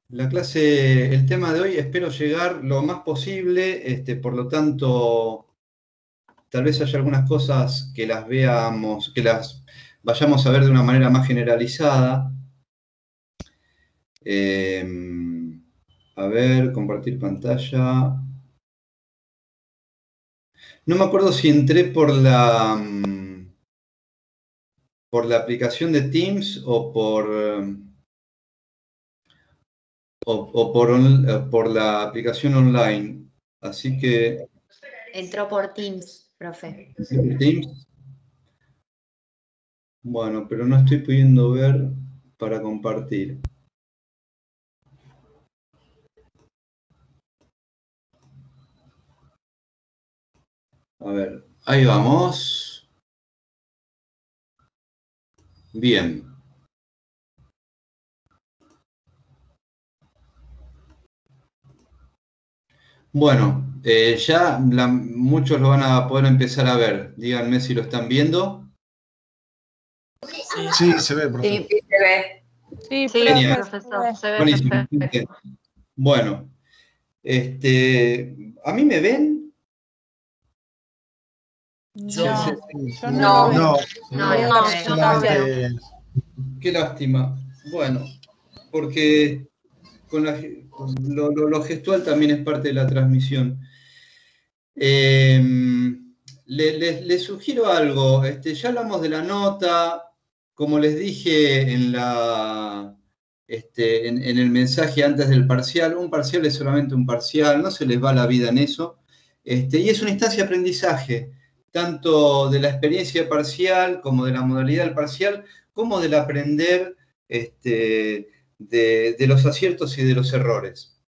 La clase, el tema de hoy, espero llegar lo más posible, por lo tanto, tal vez haya algunas cosas que las veamos, que las vayamos a ver de una manera más generalizada. Eh, a ver, compartir pantalla. No me acuerdo si entré por la aplicación de Teams o por la aplicación online. Así que... Entró por Teams, profe. Teams. Bueno, pero no estoy pudiendo ver para compartir. A ver, ahí vamos. Bien. Bueno, ya muchos lo van a poder empezar a ver. Díganme si lo están viendo. Sí, se ve, profe. Sí, se ve. Sí, Genial. Profesor, se ve Buenísimo. perfecto. Bueno, ¿a mí me ven? Yo no No, lo veo. No, solamente... Qué lástima. Bueno, porque con lo gestual también es parte de la transmisión. Les sugiero algo. Ya hablamos de la nota. Como les dije en el mensaje antes del parcial, un parcial es solamente un parcial, no se les va la vida en eso. Y es una instancia de aprendizaje, tanto de la experiencia parcial como de la modalidad del parcial, como del aprender de los aciertos y de los errores.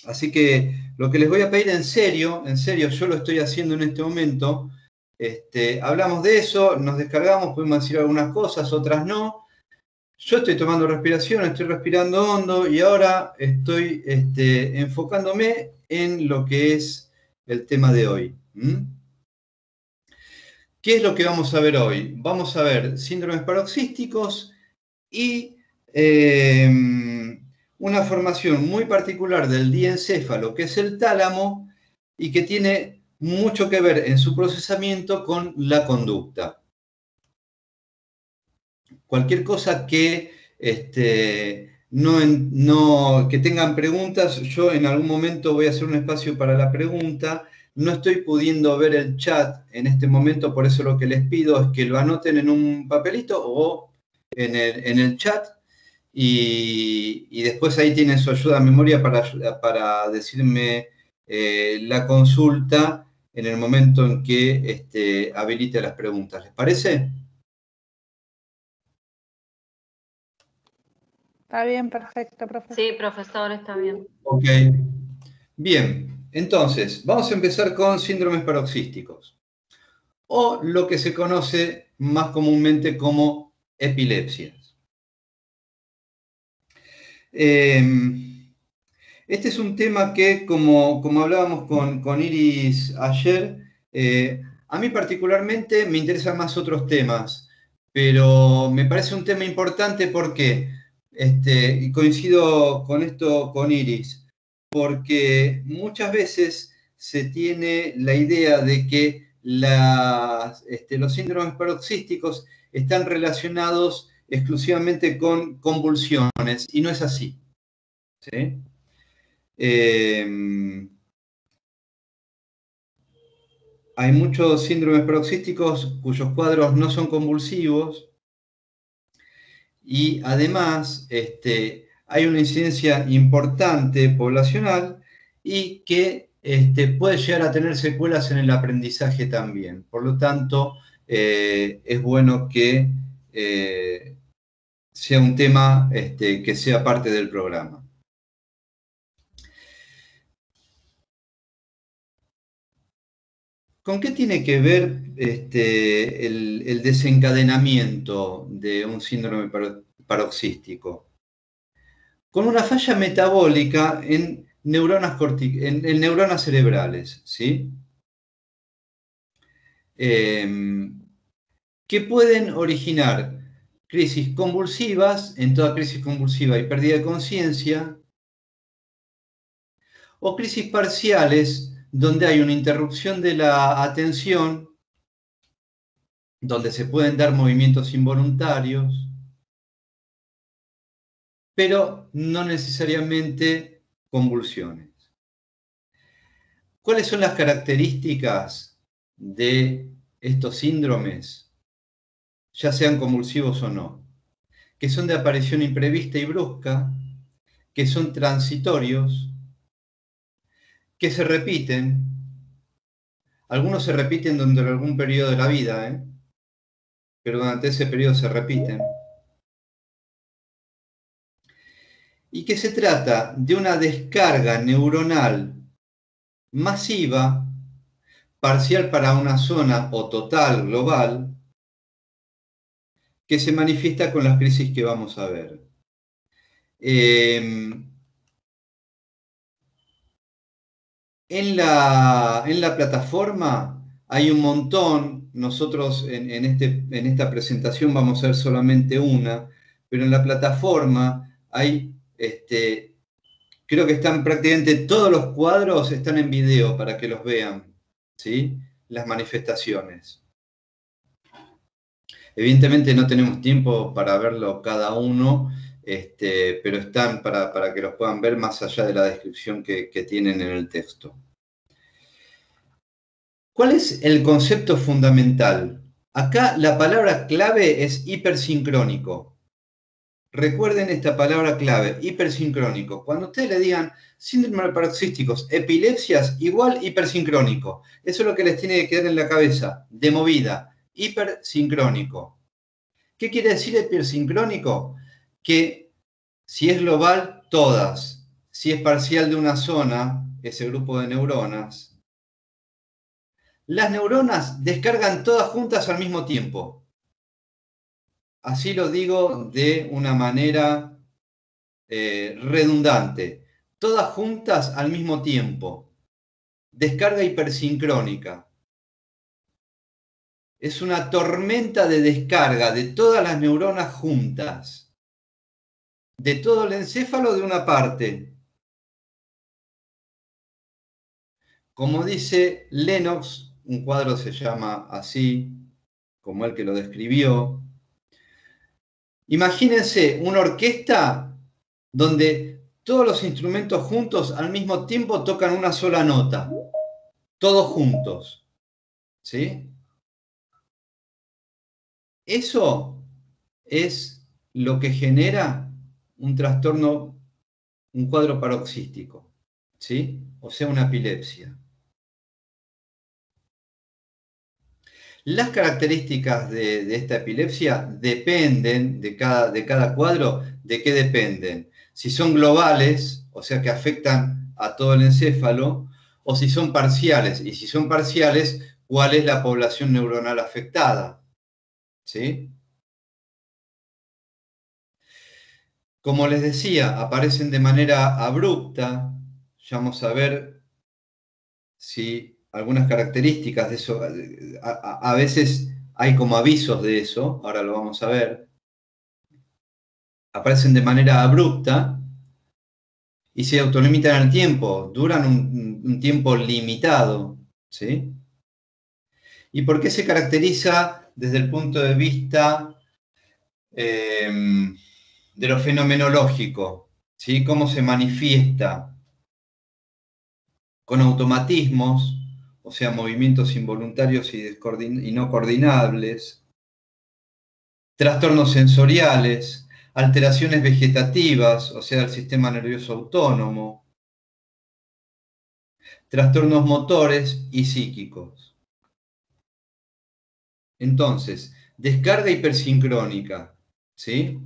Así que lo que les voy a pedir en serio, yo lo estoy haciendo en este momento, hablamos de eso, nos descargamos, podemos decir algunas cosas, otras no. Yo estoy tomando respiración, estoy respirando hondo y ahora estoy enfocándome en lo que es el tema de hoy. ¿Qué es lo que vamos a ver hoy? Vamos a ver síndromes paroxísticos y una formación muy particular del diencéfalo, que es el tálamo, y que tiene mucho que ver en su procesamiento con la conducta. Cualquier cosa que, que tengan preguntas, yo en algún momento voy a hacer un espacio para la pregunta. No estoy pudiendo ver el chat en este momento, por eso lo que les pido es que lo anoten en un papelito o en el chat. Y después ahí tienen su ayuda a memoria para decirme la consulta en el momento en que habilite las preguntas. ¿Les parece? Está bien, perfecto, profesor. Sí, profesor, está bien. Ok. Bien, entonces, vamos a empezar con síndromes paroxísticos, o lo que se conoce más comúnmente como epilepsias. Este es un tema que, como hablábamos con Iris ayer, a mí particularmente me interesan más otros temas, pero me parece un tema importante porque, y coincido con esto con Iris, porque muchas veces se tiene la idea de que los síndromes paroxísticos están relacionados exclusivamente con convulsiones, y no es así. ¿Sí? Hay muchos síndromes paroxísticos cuyos cuadros no son convulsivos y además hay una incidencia importante poblacional y que puede llegar a tener secuelas en el aprendizaje también. Por lo tanto, es bueno que sea un tema que sea parte del programa. ¿Con qué tiene que ver el desencadenamiento de un síndrome paroxístico? Con una falla metabólica en neuronas cerebrales, ¿sí? Que pueden originar crisis convulsivas. En toda crisis convulsiva hay pérdida de conciencia, o crisis parciales, donde hay una interrupción de la atención, donde se pueden dar movimientos involuntarios, pero no necesariamente convulsiones. ¿Cuáles son las características de estos síndromes, ya sean convulsivos o no? Que son de aparición imprevista y brusca, que son transitorios, que se repiten. Algunos se repiten durante algún periodo de la vida, pero durante ese periodo se repiten. Y que se trata de una descarga neuronal masiva, parcial para una zona o total global, que se manifiesta con las crisis que vamos a ver. En la plataforma hay un montón. Nosotros en esta presentación vamos a ver solamente una, pero en la plataforma hay, creo que están prácticamente todos los cuadros están en video para que los vean, ¿sí? Las manifestaciones. Evidentemente no tenemos tiempo para verlo cada uno, pero están para que los puedan ver más allá de la descripción que tienen en el texto. ¿Cuál es el concepto fundamental? Acá la palabra clave es hipersincrónico. Recuerden esta palabra clave, hipersincrónico. Cuando ustedes le digan síndromes paroxísticos, epilepsias, igual hipersincrónico. Eso es lo que les tiene que quedar en la cabeza, de movida, hipersincrónico. ¿Qué quiere decir hipersincrónico? Que si es global, todas. Si es parcial de una zona, ese grupo de neuronas, las neuronas descargan todas juntas al mismo tiempo. Así lo digo de una manera redundante. Todas juntas al mismo tiempo. Descarga hipersincrónica. Es una tormenta de descarga de todas las neuronas juntas. De todo el encéfalo de una parte. Como dice Lennox, un cuadro se llama así, como el que lo describió. Imagínense una orquesta donde todos los instrumentos juntos al mismo tiempo tocan una sola nota. Todos juntos. ¿Sí? Eso es lo que genera un trastorno, un cuadro paroxístico. ¿Sí? O sea, una epilepsia. Las características de esta epilepsia dependen de cada cuadro. ¿De qué dependen? Si son globales, o sea que afectan a todo el encéfalo, o si son parciales. Y si son parciales, ¿cuál es la población neuronal afectada? ¿Sí? Como les decía, aparecen de manera abrupta. Ya vamos a ver si algunas características de eso, a veces hay como avisos de eso, ahora lo vamos a ver. Aparecen de manera abrupta y se autolimitan al tiempo, duran un tiempo limitado, ¿sí? ¿Y por qué se caracteriza desde el punto de vista de lo fenomenológico? ¿Sí? ¿Cómo se manifiesta? Con automatismos, o sea, movimientos involuntarios y no coordinables, trastornos sensoriales, alteraciones vegetativas, o sea, del sistema nervioso autónomo, trastornos motores y psíquicos. Entonces, descarga hipersincrónica, ¿sí?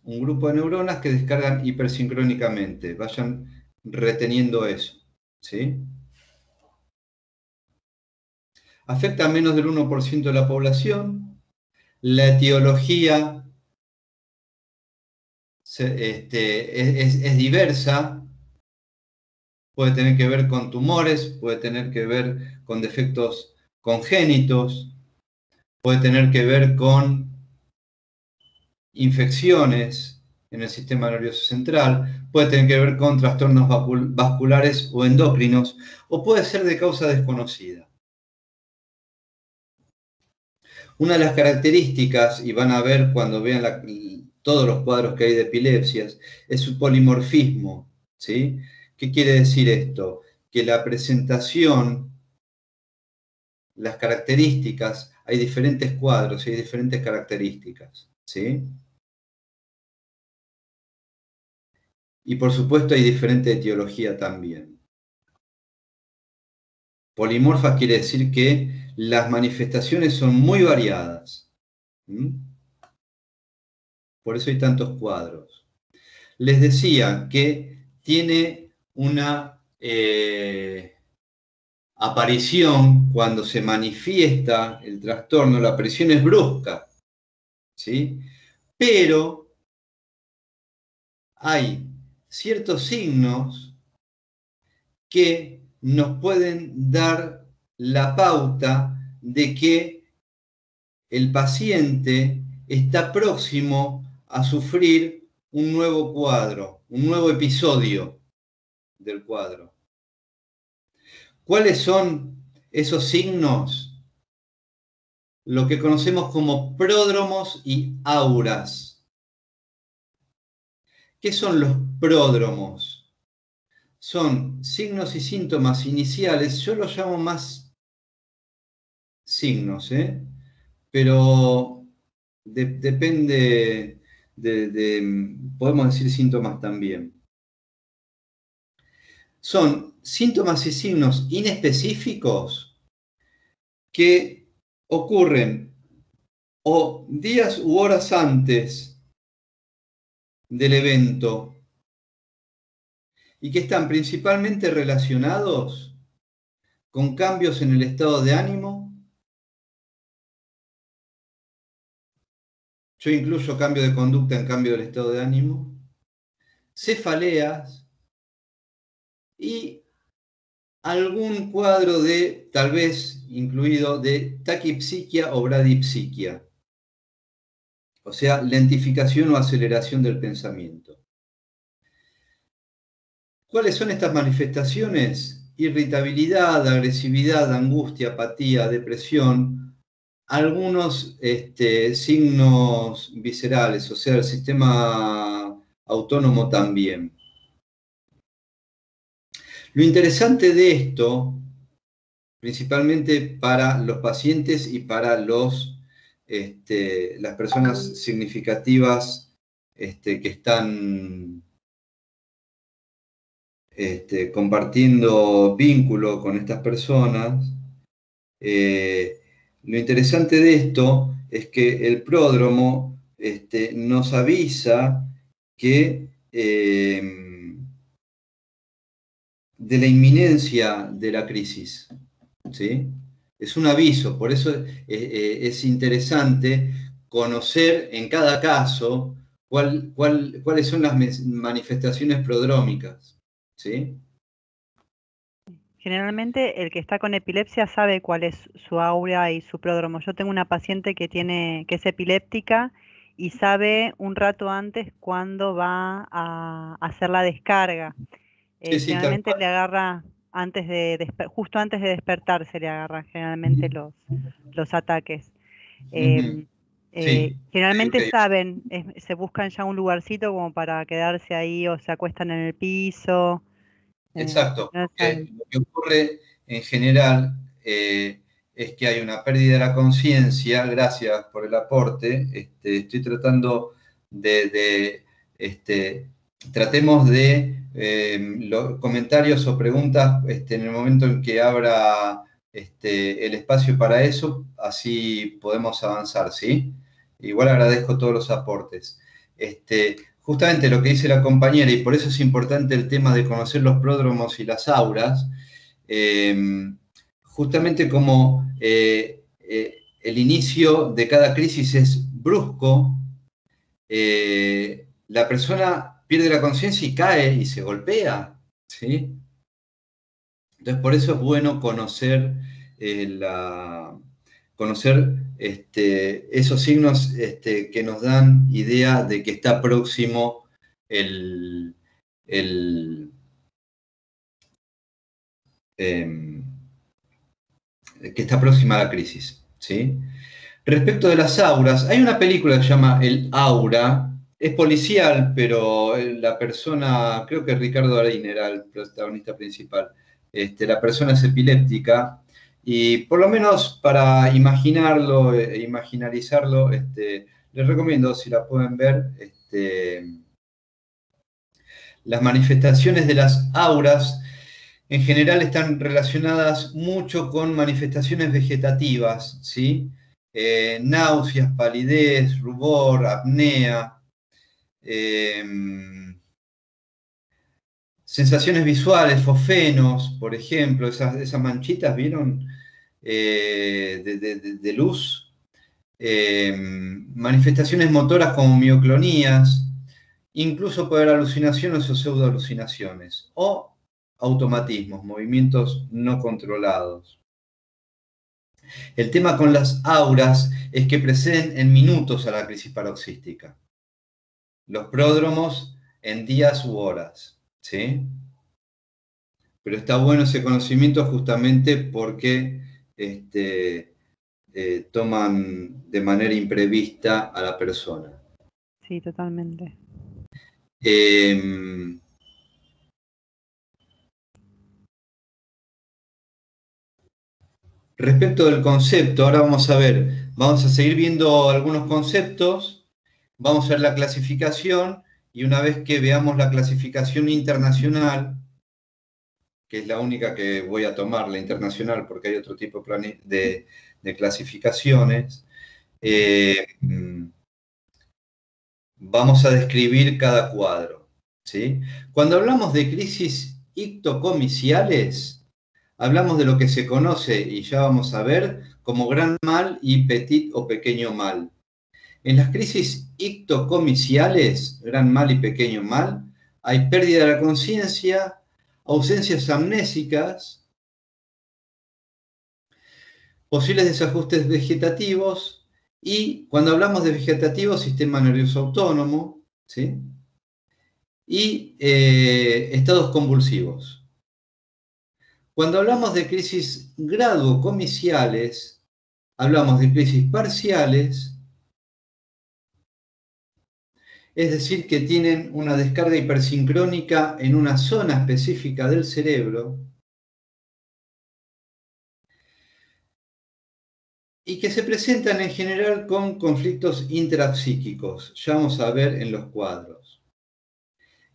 Un grupo de neuronas que descargan hipersincrónicamente. Vayan reteniendo eso, ¿sí? Afecta a menos del 1% de la población. La etiología es diversa. Puede tener que ver con tumores, puede tener que ver con defectos congénitos, puede tener que ver con infecciones, en el sistema nervioso central, puede tener que ver con trastornos vasculares o endocrinos, o puede ser de causa desconocida. Una de las características, y van a ver cuando vean todos los cuadros que hay de epilepsias, es su polimorfismo, ¿sí? ¿Qué quiere decir esto? Que la presentación, las características, hay diferentes cuadros y hay diferentes características, ¿sí? Y por supuesto hay diferente etiología también. Polimorfas quiere decir que las manifestaciones son muy variadas. Por eso hay tantos cuadros. Les decía que tiene una aparición cuando se manifiesta el trastorno, la aparición es brusca, ¿sí? Pero hay ciertos signos que nos pueden dar la pauta de que el paciente está próximo a sufrir un nuevo cuadro, un nuevo episodio del cuadro. ¿Cuáles son esos signos? Lo que conocemos como pródromos y auras. ¿Qué son los pródromos? Son signos y síntomas iniciales, yo los llamo más signos, pero depende podemos decir síntomas también. Son síntomas y signos inespecíficos que ocurren o días u horas antes del evento y que están principalmente relacionados con cambios en el estado de ánimo. Yo incluyo cambio de conducta en cambio del estado de ánimo, cefaleas y algún cuadro de, tal vez incluido, de taquipsiquia o bradipsiquia, o sea, lentificación o aceleración del pensamiento. ¿Cuáles son estas manifestaciones? Irritabilidad, agresividad, angustia, apatía, depresión, algunos signos viscerales, o sea, el sistema autónomo también. Lo interesante de esto, principalmente para los pacientes y para las personas significativas que están compartiendo vínculo con estas personas, lo interesante de esto es que el pródromo nos avisa que de la inminencia de la crisis, ¿sí? Es un aviso, por eso es interesante conocer en cada caso cuáles son las manifestaciones prodrómicas, ¿sí? Generalmente el que está con epilepsia sabe cuál es su aura y su pródromo. Yo tengo una paciente que es epiléptica y sabe un rato antes cuándo va a hacer la descarga. Sí, Generalmente le agarra justo antes de despertarse le agarran generalmente los ataques. Sí, generalmente saben, se buscan ya un lugarcito como para quedarse ahí o se acuestan en el piso. Exacto, porque lo que ocurre en general es que hay una pérdida de la conciencia. Gracias por el aporte. Estoy tratando tratemos de los comentarios o preguntas en el momento en que abra el espacio para eso, así podemos avanzar, ¿sí? Igual agradezco todos los aportes. Justamente lo que dice la compañera, y por eso es importante el tema de conocer los pródromos y las auras, justamente como el inicio de cada crisis es brusco, la persona pierde la conciencia y cae y se golpea, ¿sí? Entonces por eso es bueno conocer esos signos que nos dan idea de que está próximo que está próxima a la crisis, ¿sí? Respecto de las auras, hay una película que se llama El Aura, es policial, pero la persona, creo que Ricardo Darín era el protagonista principal, la persona es epiléptica, y por lo menos para imaginarlo e imaginarizarlo, les recomiendo, si la pueden ver, las manifestaciones de las auras en general están relacionadas mucho con manifestaciones vegetativas, ¿sí? Náuseas, palidez, rubor, apnea, sensaciones visuales, fosfenos, por ejemplo, esas manchitas, ¿vieron? De luz. Manifestaciones motoras como mioclonías, incluso puede haber alucinaciones o pseudoalucinaciones, o automatismos, movimientos no controlados. El tema con las auras es que preceden en minutos a la crisis paroxística. Los pródromos en días u horas, ¿sí? Pero está bueno ese conocimiento justamente porque toman de manera imprevista a la persona. Sí, totalmente. Respecto del concepto, ahora vamos a seguir viendo algunos conceptos, vamos a ver la clasificación, y una vez que veamos la clasificación internacional, que es la única que voy a tomar, la internacional, porque hay otro tipo de clasificaciones, vamos a describir cada cuadro, ¿sí? Cuando hablamos de crisis ictocomiciales, hablamos de lo que se conoce, y ya vamos a ver, como gran mal y petit o pequeño mal. En las crisis ictocomiciales, gran mal y pequeño mal, hay pérdida de la conciencia, ausencias amnésicas, posibles desajustes vegetativos, y cuando hablamos de vegetativo, sistema nervioso autónomo, ¿sí? Y estados convulsivos. Cuando hablamos de crisis graduocomiciales, hablamos de crisis parciales, es decir, que tienen una descarga hipersincrónica en una zona específica del cerebro, y que se presentan en general con conflictos intrapsíquicos, ya vamos a ver en los cuadros.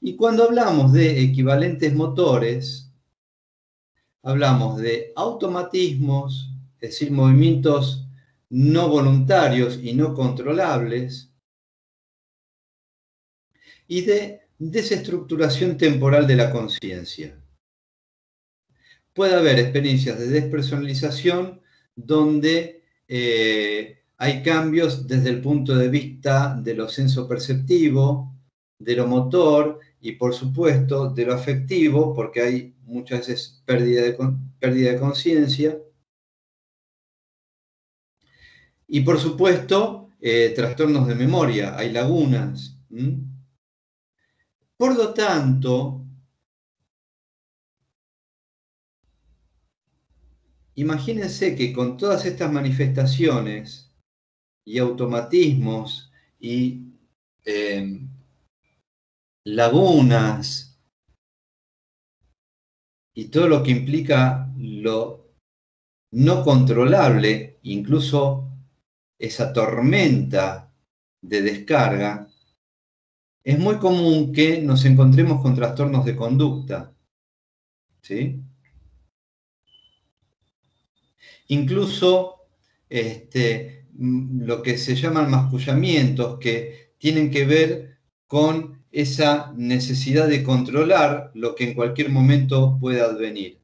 Y cuando hablamos de equivalentes motores, hablamos de automatismos, es decir, movimientos no voluntarios y no controlables, y de desestructuración temporal de la conciencia. Puede haber experiencias de despersonalización donde hay cambios desde el punto de vista de lo sensoperceptivo, de lo motor y, por supuesto, de lo afectivo, porque hay muchas veces pérdida de conciencia. Y, por supuesto, trastornos de memoria, hay lagunas. Por lo tanto, imagínense que con todas estas manifestaciones y automatismos y lagunas y todo lo que implica lo no controlable, incluso esa tormenta de descarga, es muy común que nos encontremos con trastornos de conducta, ¿sí? Incluso lo que se llaman mascullamientos, que tienen que ver con esa necesidad de controlar lo que en cualquier momento pueda advenir,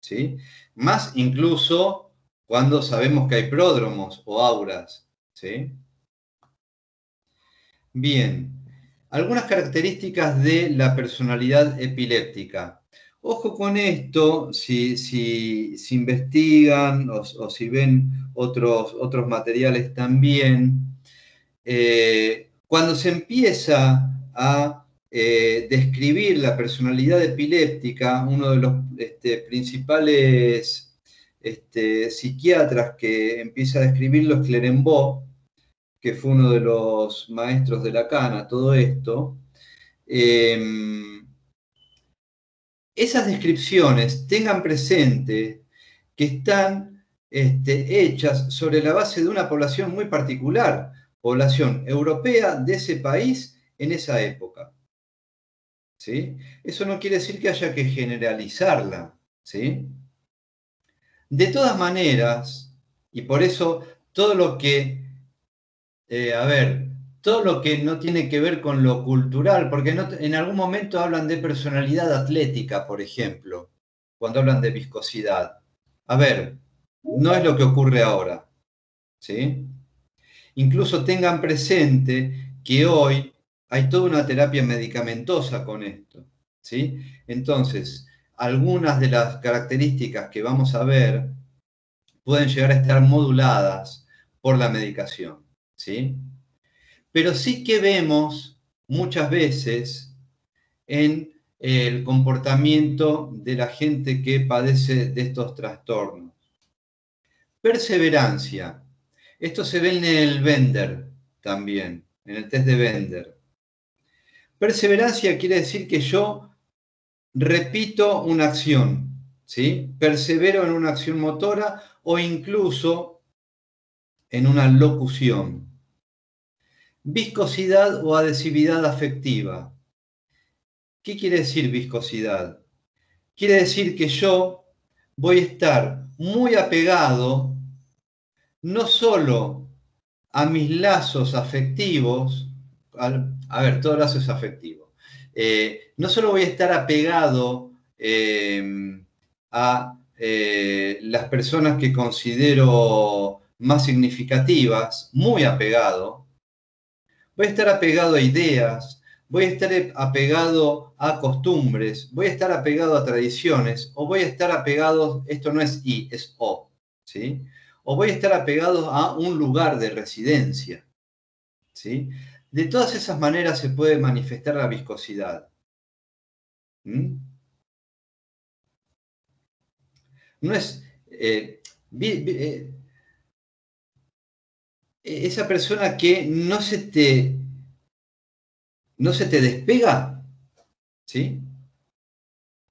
¿sí? Más incluso cuando sabemos que hay pródromos o auras, ¿sí? Bien, algunas características de la personalidad epiléptica. Ojo con esto, si investigan o si ven otros materiales también. Cuando se empieza a describir la personalidad epiléptica, uno de los principales psiquiatras que empieza a describirlo es Clerembault, que fue uno de los maestros de Lacan a todo esto. Esas descripciones tengan presente que están hechas sobre la base de una población muy particular, población europea de ese país en esa época. ¿Sí? Eso no quiere decir que haya que generalizarla. ¿Sí? De todas maneras, y por eso todo lo que, todo lo que no tiene que ver con lo cultural, porque en algún momento hablan de personalidad atlética, por ejemplo, cuando hablan de viscosidad. A ver, no es lo que ocurre ahora. ¿Sí? Incluso tengan presente que hoy hay toda una terapia medicamentosa con esto. ¿Sí? Entonces, algunas de las características que vamos a ver pueden llegar a estar moduladas por la medicación. ¿Sí? Pero sí que vemos muchas veces en el comportamiento de la gente que padece de estos trastornos. Perseverancia. Esto se ve en el Bender también, en el test de Bender. Perseverancia quiere decir que yo repito una acción, ¿sí? Persevero en una acción motora o incluso en una locución. Viscosidad o adhesividad afectiva. ¿Qué quiere decir viscosidad? Quiere decir que yo voy a estar muy apegado no solo a mis lazos afectivos, todo lazo es afectivo, no solo voy a estar apegado a las personas que considero más significativas, muy apegado, voy a estar apegado a ideas, voy a estar apegado a costumbres, voy a estar apegado a tradiciones, o voy a estar apegado, esto no es I, es O, ¿sí? O voy a estar apegado a un lugar de residencia, ¿sí? De todas esas maneras se puede manifestar la viscosidad. No es... esa persona que no se te despega, ¿sí?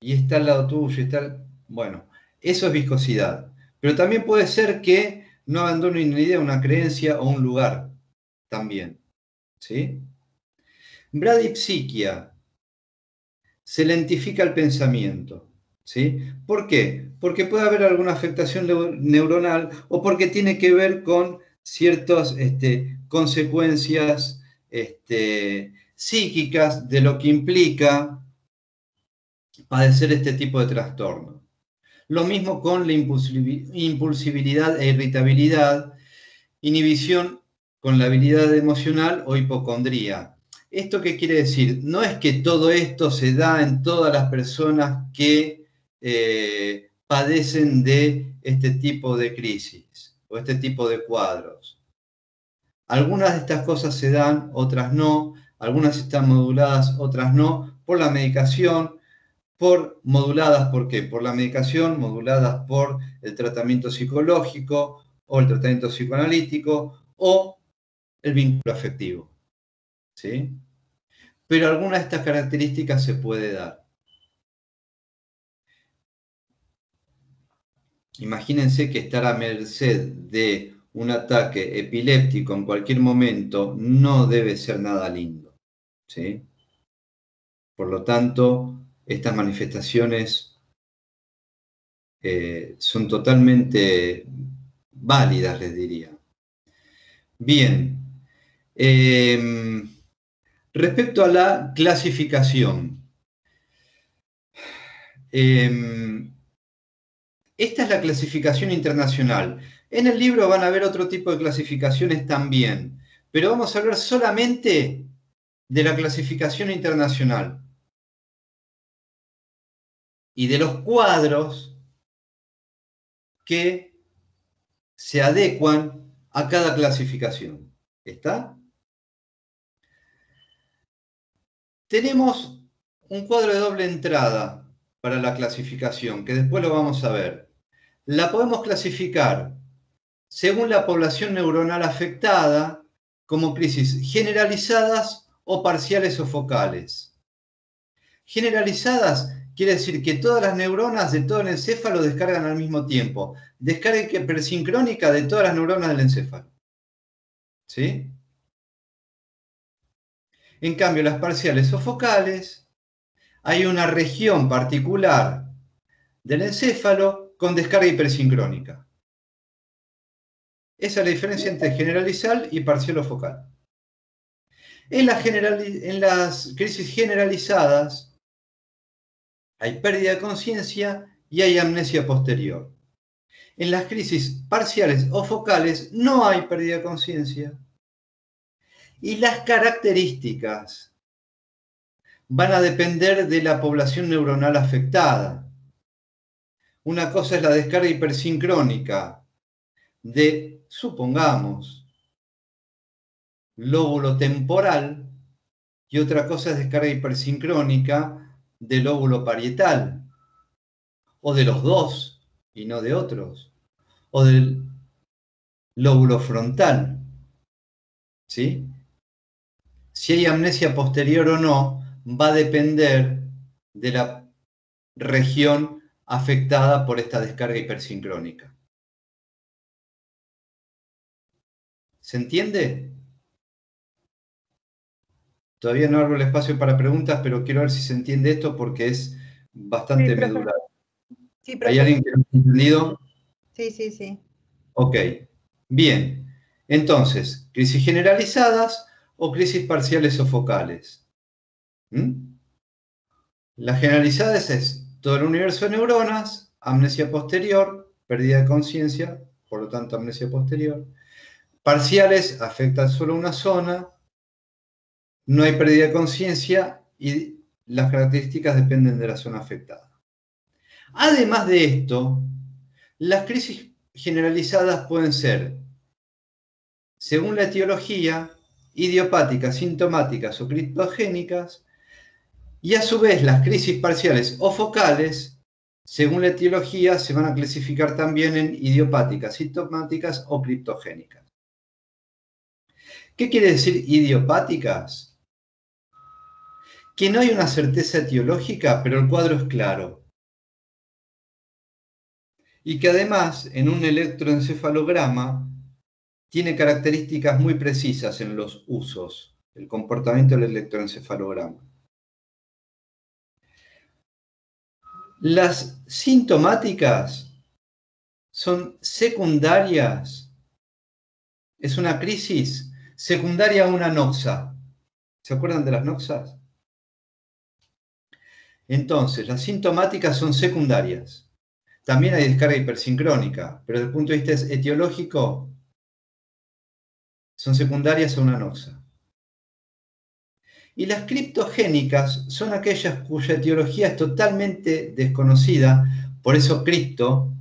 Y está al lado tuyo, bueno, eso es viscosidad. Pero también puede ser que no abandone una idea, una creencia o un lugar también, ¿sí? Bradipsiquia. Se lentifica el pensamiento, ¿sí? ¿Por qué? Porque puede haber alguna afectación neuronal o porque tiene que ver con ciertas consecuencias psíquicas de lo que implica padecer este tipo de trastorno. Lo mismo con la impulsibilidad e irritabilidad, inhibición con la habilidad emocional o hipocondría. ¿Esto qué quiere decir? No es que todo esto se da en todas las personas que padecen de este tipo de crisis o este tipo de cuadros. Algunas de estas cosas se dan, otras no. Algunas están moduladas, otras no, por la medicación, moduladas, ¿por qué? Por la medicación, moduladas por el tratamiento psicológico o el tratamiento psicoanalítico o el vínculo afectivo, ¿sí? Pero alguna de estas características se puede dar. Imagínense que estar a merced de un ataque epiléptico en cualquier momento no debe ser nada lindo, ¿sí? Por lo tanto, estas manifestaciones son totalmente válidas, les diría. Bien. Respecto a la clasificación. Esta es la clasificación internacional. En el libro van a ver otro tipo de clasificaciones también, pero vamos a hablar solamente de la clasificación internacional y de los cuadros que se adecuan a cada clasificación. ¿Está? tenemos un cuadro de doble entrada para la clasificación, que después lo vamos a ver. La podemos clasificar según la población neuronal afectada como crisis generalizadas o parciales o focales. Generalizadas quiere decir que todas las neuronas de todo el encéfalo descargan al mismo tiempo. Descarga hipersincrónica de todas las neuronas del encéfalo. ¿Sí? En cambio, las parciales o focales, hay una región particular del encéfalo con descarga hipersincrónica. Esa es la diferencia entre generalizar y parcial o focal. En las crisis generalizadas hay pérdida de conciencia y hay amnesia posterior. En las crisis parciales o focales no hay pérdida de conciencia. Y las características van a depender de la población neuronal afectada. Una cosa es la descarga hipersincrónica de, supongamos, lóbulo temporal, y otra cosa es descarga hipersincrónica del lóbulo parietal, o de los dos y no de otros, o del lóbulo frontal. ¿Sí? Si hay amnesia posterior o no, va a depender de la región afectada por esta descarga hipersincrónica. ¿Se entiende? Todavía no abro el espacio para preguntas, pero quiero ver si se entiende esto porque es bastante medular. Sí, profe. ¿Hay alguien que no ha entendido? Sí. Ok, bien. Entonces, crisis generalizadas o crisis parciales o focales. Las generalizadas es todo el universo de neuronas, amnesia posterior, pérdida de conciencia, por lo tanto amnesia posterior. Parciales afectan solo una zona, no hay pérdida de conciencia y las características dependen de la zona afectada. Además de esto, las crisis generalizadas pueden ser, según la etiología, idiopáticas, sintomáticas o criptogénicas, y a su vez las crisis parciales o focales, según la etiología, se van a clasificar también en idiopáticas, sintomáticas o criptogénicas. ¿Qué quiere decir idiopáticas? Que no hay una certeza etiológica, pero el cuadro es claro. Y que además, en un electroencefalograma, tiene características muy precisas en los usos, el comportamiento del electroencefalograma. Las sintomáticas son secundarias. Es una crisis secundaria a una noxa. ¿Se acuerdan de las noxas? Entonces, las sintomáticas son secundarias. También hay descarga hipersincrónica, pero desde el punto de vista etiológico, son secundarias a una noxa. Y las criptogénicas son aquellas cuya etiología es totalmente desconocida, por eso cripto.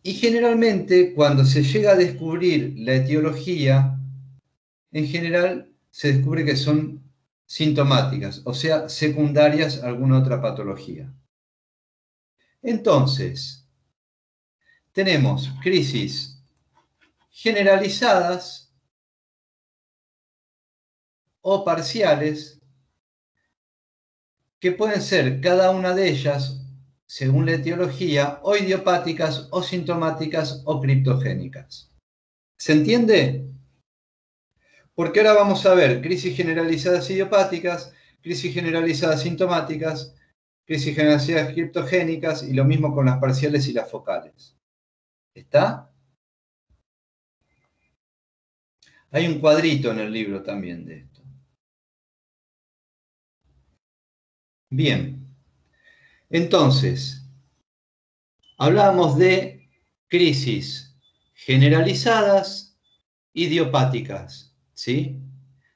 Y generalmente, cuando se llega a descubrir la etiología, en general se descubre que son sintomáticas, o sea, secundarias a alguna otra patología. Entonces, tenemos crisis generalizadas o parciales, que pueden ser cada una de ellas, según la etiología, o idiopáticas, o sintomáticas, o criptogénicas. ¿Se entiende? Porque ahora vamos a ver crisis generalizadas idiopáticas, crisis generalizadas sintomáticas, crisis generalizadas criptogénicas, y lo mismo con las parciales y las focales. ¿Está? Hay un cuadrito en el libro también de esto. Bien. Entonces, hablábamos de crisis generalizadas idiopáticas, ¿sí?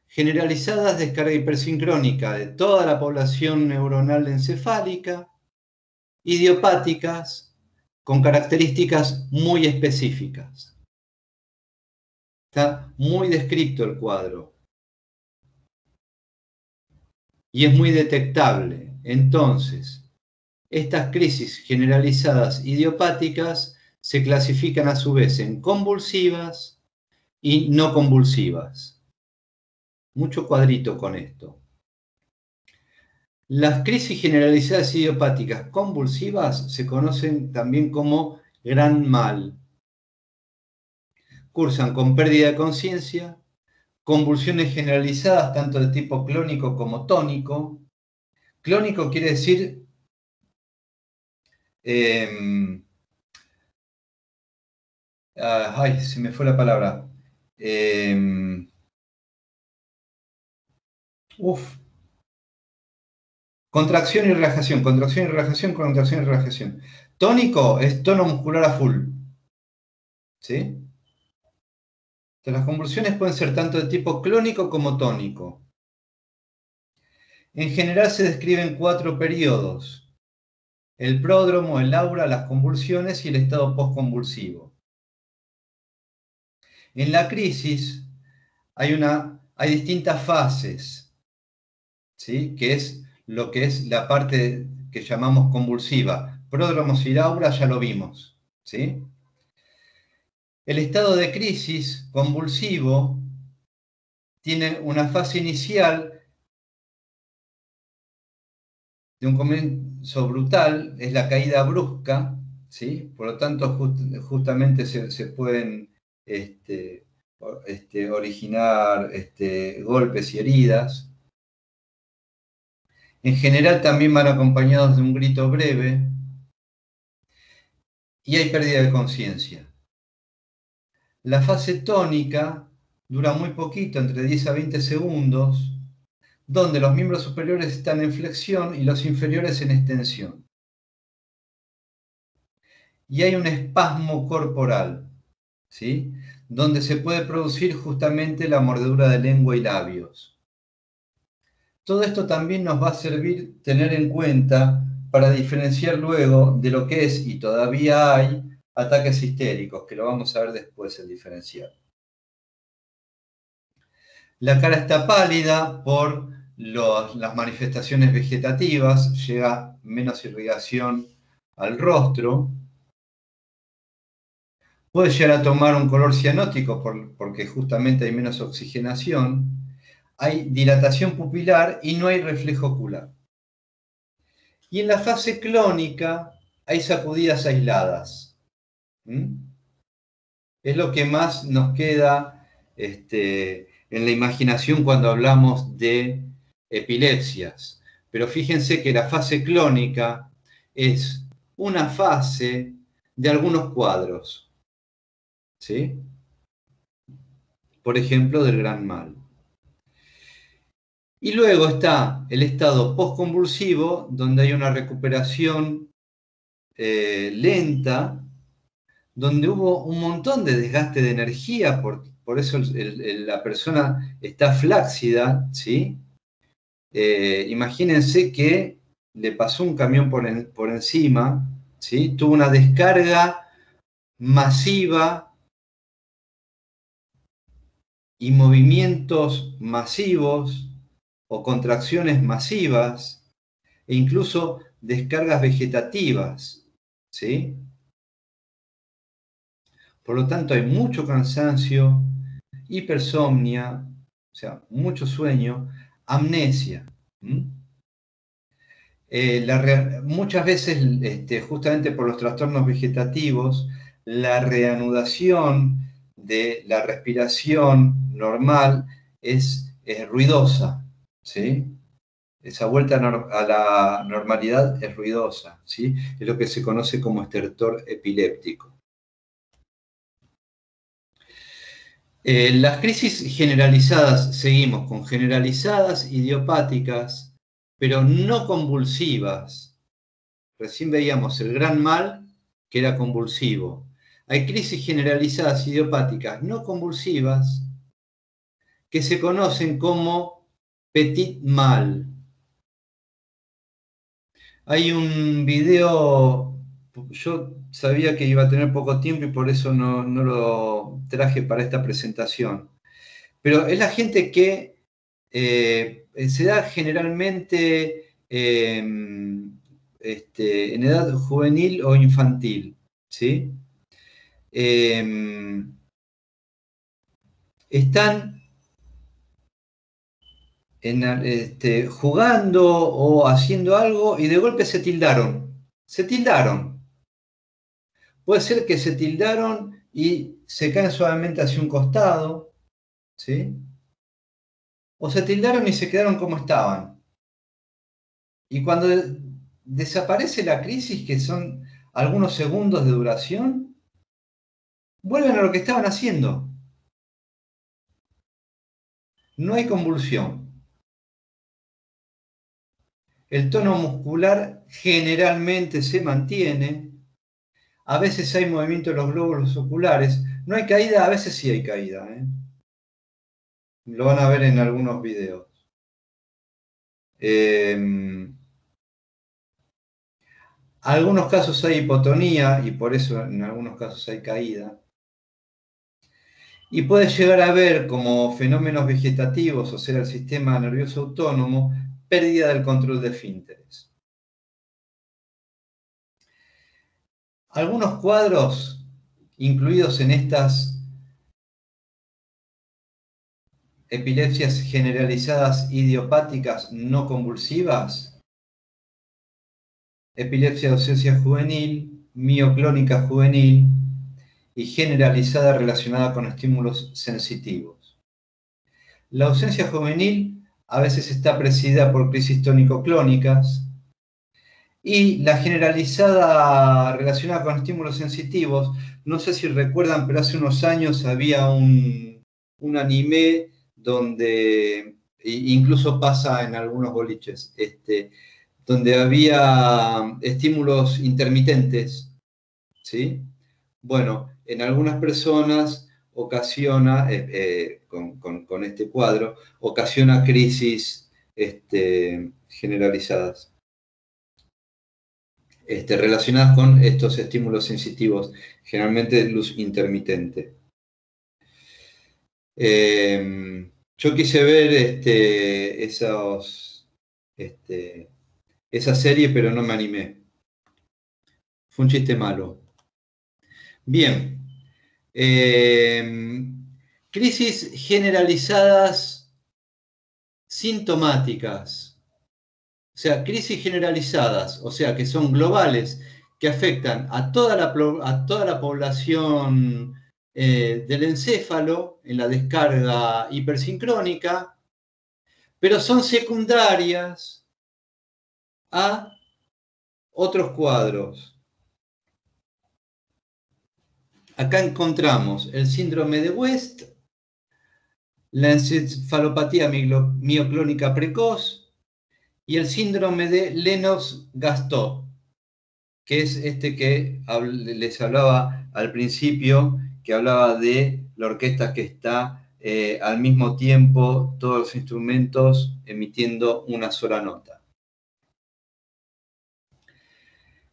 Generalizadas, descarga hipersincrónica de toda la población neuronal encefálica, idiopáticas con características muy específicas. Está muy descrito el cuadro y es muy detectable. Entonces, estas crisis generalizadas idiopáticas se clasifican a su vez en convulsivas y no convulsivas. Mucho cuadrito con esto. Las crisis generalizadas idiopáticas convulsivas se conocen también como gran mal. Cursan con pérdida de conciencia, convulsiones generalizadas tanto de tipo clónico como tónico. Clónico quiere decir ay, se me fue la palabra. Contracción y relajación, contracción y relajación, contracción y relajación. Tónico es tono muscular a full. ¿Sí? Entonces, las convulsiones pueden ser tanto de tipo clónico como tónico. En general se describen 4 periodos: el pródromo, el aura, las convulsiones y el estado postconvulsivo. En la crisis hay distintas fases, ¿sí? Que es lo que es la parte que llamamos convulsiva. Pródromos y aura ya lo vimos, ¿sí? El estado de crisis convulsivo tiene una fase inicial de un comienzo brutal, es la caída brusca, ¿sí? Por lo tanto, justamente se pueden originar golpes y heridas. En general también van acompañados de un grito breve y hay pérdida de conciencia. La fase tónica dura muy poquito, entre 10 a 20 segundos, donde los miembros superiores están en flexión y los inferiores en extensión. Y hay un espasmo corporal, ¿sí? Donde se puede producir justamente la mordedura de lengua y labios. Todo esto también nos va a servir tener en cuenta para diferenciar luego de lo que es, y todavía hay, ataques histéricos, que lo vamos a ver después el diferencial. La cara está pálida por las manifestaciones vegetativas, llega menos irrigación al rostro. Puede llegar a tomar un color cianótico porque justamente hay menos oxigenación. Hay dilatación pupilar y no hay reflejo ocular. Y en la fase clónica hay sacudidas aisladas. Es lo que más nos queda en la imaginación cuando hablamos de epilepsias. Pero fíjense que la fase clónica es una fase de algunos cuadros, ¿sí? Por ejemplo, del gran mal. Y luego está el estado postconvulsivo, donde hay una recuperación lenta, donde hubo un montón de desgaste de energía, por eso la persona está flácida, ¿sí? Imagínense que le pasó un camión por encima, ¿sí? Tuvo una descarga masiva y movimientos masivos o contracciones masivas e incluso descargas vegetativas, ¿sí? Por lo tanto, hay mucho cansancio, hipersomnia, o sea, mucho sueño, amnesia. Muchas veces, justamente por los trastornos vegetativos, la reanudación de la respiración normal es ruidosa, ¿sí? Esa vuelta a la normalidad es ruidosa, ¿sí? Es lo que se conoce como estertor epiléptico. Las crisis generalizadas, seguimos con generalizadas idiopáticas, pero no convulsivas. Recién veíamos el gran mal, que era convulsivo. Hay crisis generalizadas idiopáticas no convulsivas que se conocen como petit mal. Hay un video yo sabía que iba a tener poco tiempo y por eso no lo traje para esta presentación. Pero es la gente que se da generalmente en edad juvenil o infantil, ¿sí? Están jugando o haciendo algo y de golpe se tildaron. Se tildaron. Puede ser que se tildaron y se caen suavemente hacia un costado, ¿sí? O se tildaron y se quedaron como estaban. Y cuando desaparece la crisis, que son algunos segundos de duración, vuelven a lo que estaban haciendo. No hay convulsión. El tono muscular generalmente se mantiene. A veces hay movimiento de los glóbulos oculares. No hay caída, a veces sí hay caída, ¿eh? Lo van a ver en algunos videos. Algunos casos hay hipotonía y por eso en algunos casos hay caída. Y puede llegar a haber como fenómenos vegetativos, o sea, el sistema nervioso autónomo, pérdida del control de esfínteres. Algunos cuadros incluidos en estas epilepsias generalizadas idiopáticas no convulsivas, epilepsia de ausencia juvenil, mioclónica juvenil y generalizada relacionada con estímulos sensitivos. La ausencia juvenil a veces está precedida por crisis tónico-clónicas y la generalizada relacionada con estímulos sensitivos, no sé si recuerdan, pero hace unos años había un anime donde, incluso pasa en algunos boliches, donde había estímulos intermitentes, ¿sí? Bueno, en algunas personas ocasiona, con este cuadro, ocasiona crisis generalizadas, relacionadas con estos estímulos sensitivos, generalmente luz intermitente. Yo quise ver esa serie, pero no me animé. Fue un chiste malo. Bien. Crisis generalizadas sintomáticas. O sea, crisis generalizadas, o sea, que son globales, que afectan a toda la población del encéfalo en la descarga hipersincrónica, pero son secundarias a otros cuadros. Acá encontramos el síndrome de West, la encefalopatía mioclónica precoz y el síndrome de Lennox-Gastaut, que es que les hablaba al principio, que hablaba de la orquesta que está al mismo tiempo, todos los instrumentos emitiendo una sola nota.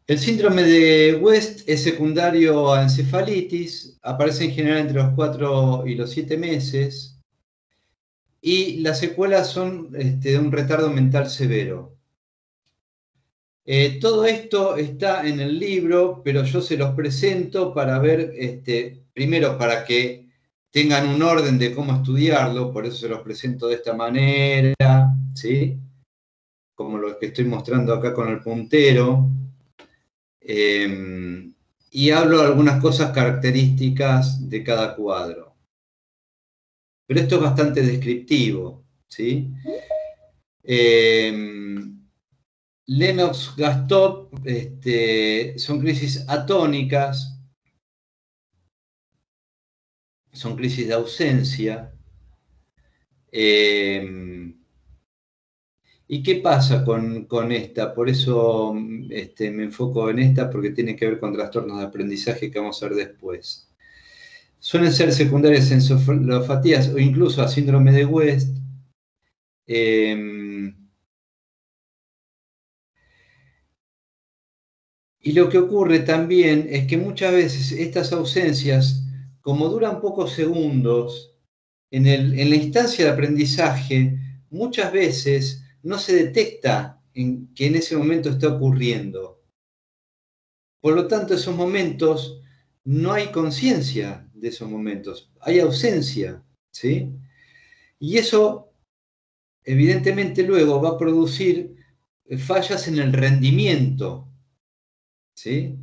El síndrome de West es secundario a encefalitis, aparece en general entre los 4 y los 7 meses, y las secuelas son de un retardo mental severo. Todo esto está en el libro, pero yo se los presento para ver, primero para que tengan un orden de cómo estudiarlo, por eso se los presento de esta manera, ¿sí? Como lo que estoy mostrando acá con el puntero. Y hablo de algunas cosas características de cada cuadro. Pero esto es bastante descriptivo, ¿sí? Lennox-Gastaut son crisis atónicas, son crisis de ausencia. ¿Y qué pasa con esta? Por eso me enfoco en esta, porque tiene que ver con trastornos de aprendizaje que vamos a ver después. Suelen ser secundarias a encefalopatías o incluso a síndrome de West. Y lo que ocurre también es que muchas veces estas ausencias, como duran pocos segundos, en la instancia de aprendizaje, muchas veces no se detecta que en ese momento está ocurriendo. Por lo tanto, esos momentos, no hay conciencia de esos momentos, hay ausencia, ¿sí? Y eso, evidentemente, luego va a producir fallas en el rendimiento, ¿sí?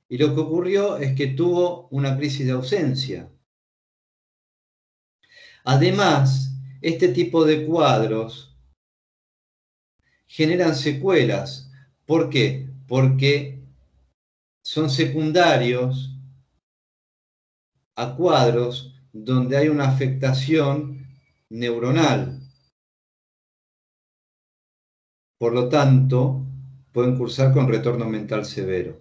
Y lo que ocurrió es que tuvo una crisis de ausencia. Además, este tipo de cuadros generan secuelas. ¿Por qué? Porque son secundarios a cuadros donde hay una afectación neuronal. Por lo tanto, pueden cursar con retorno mental severo.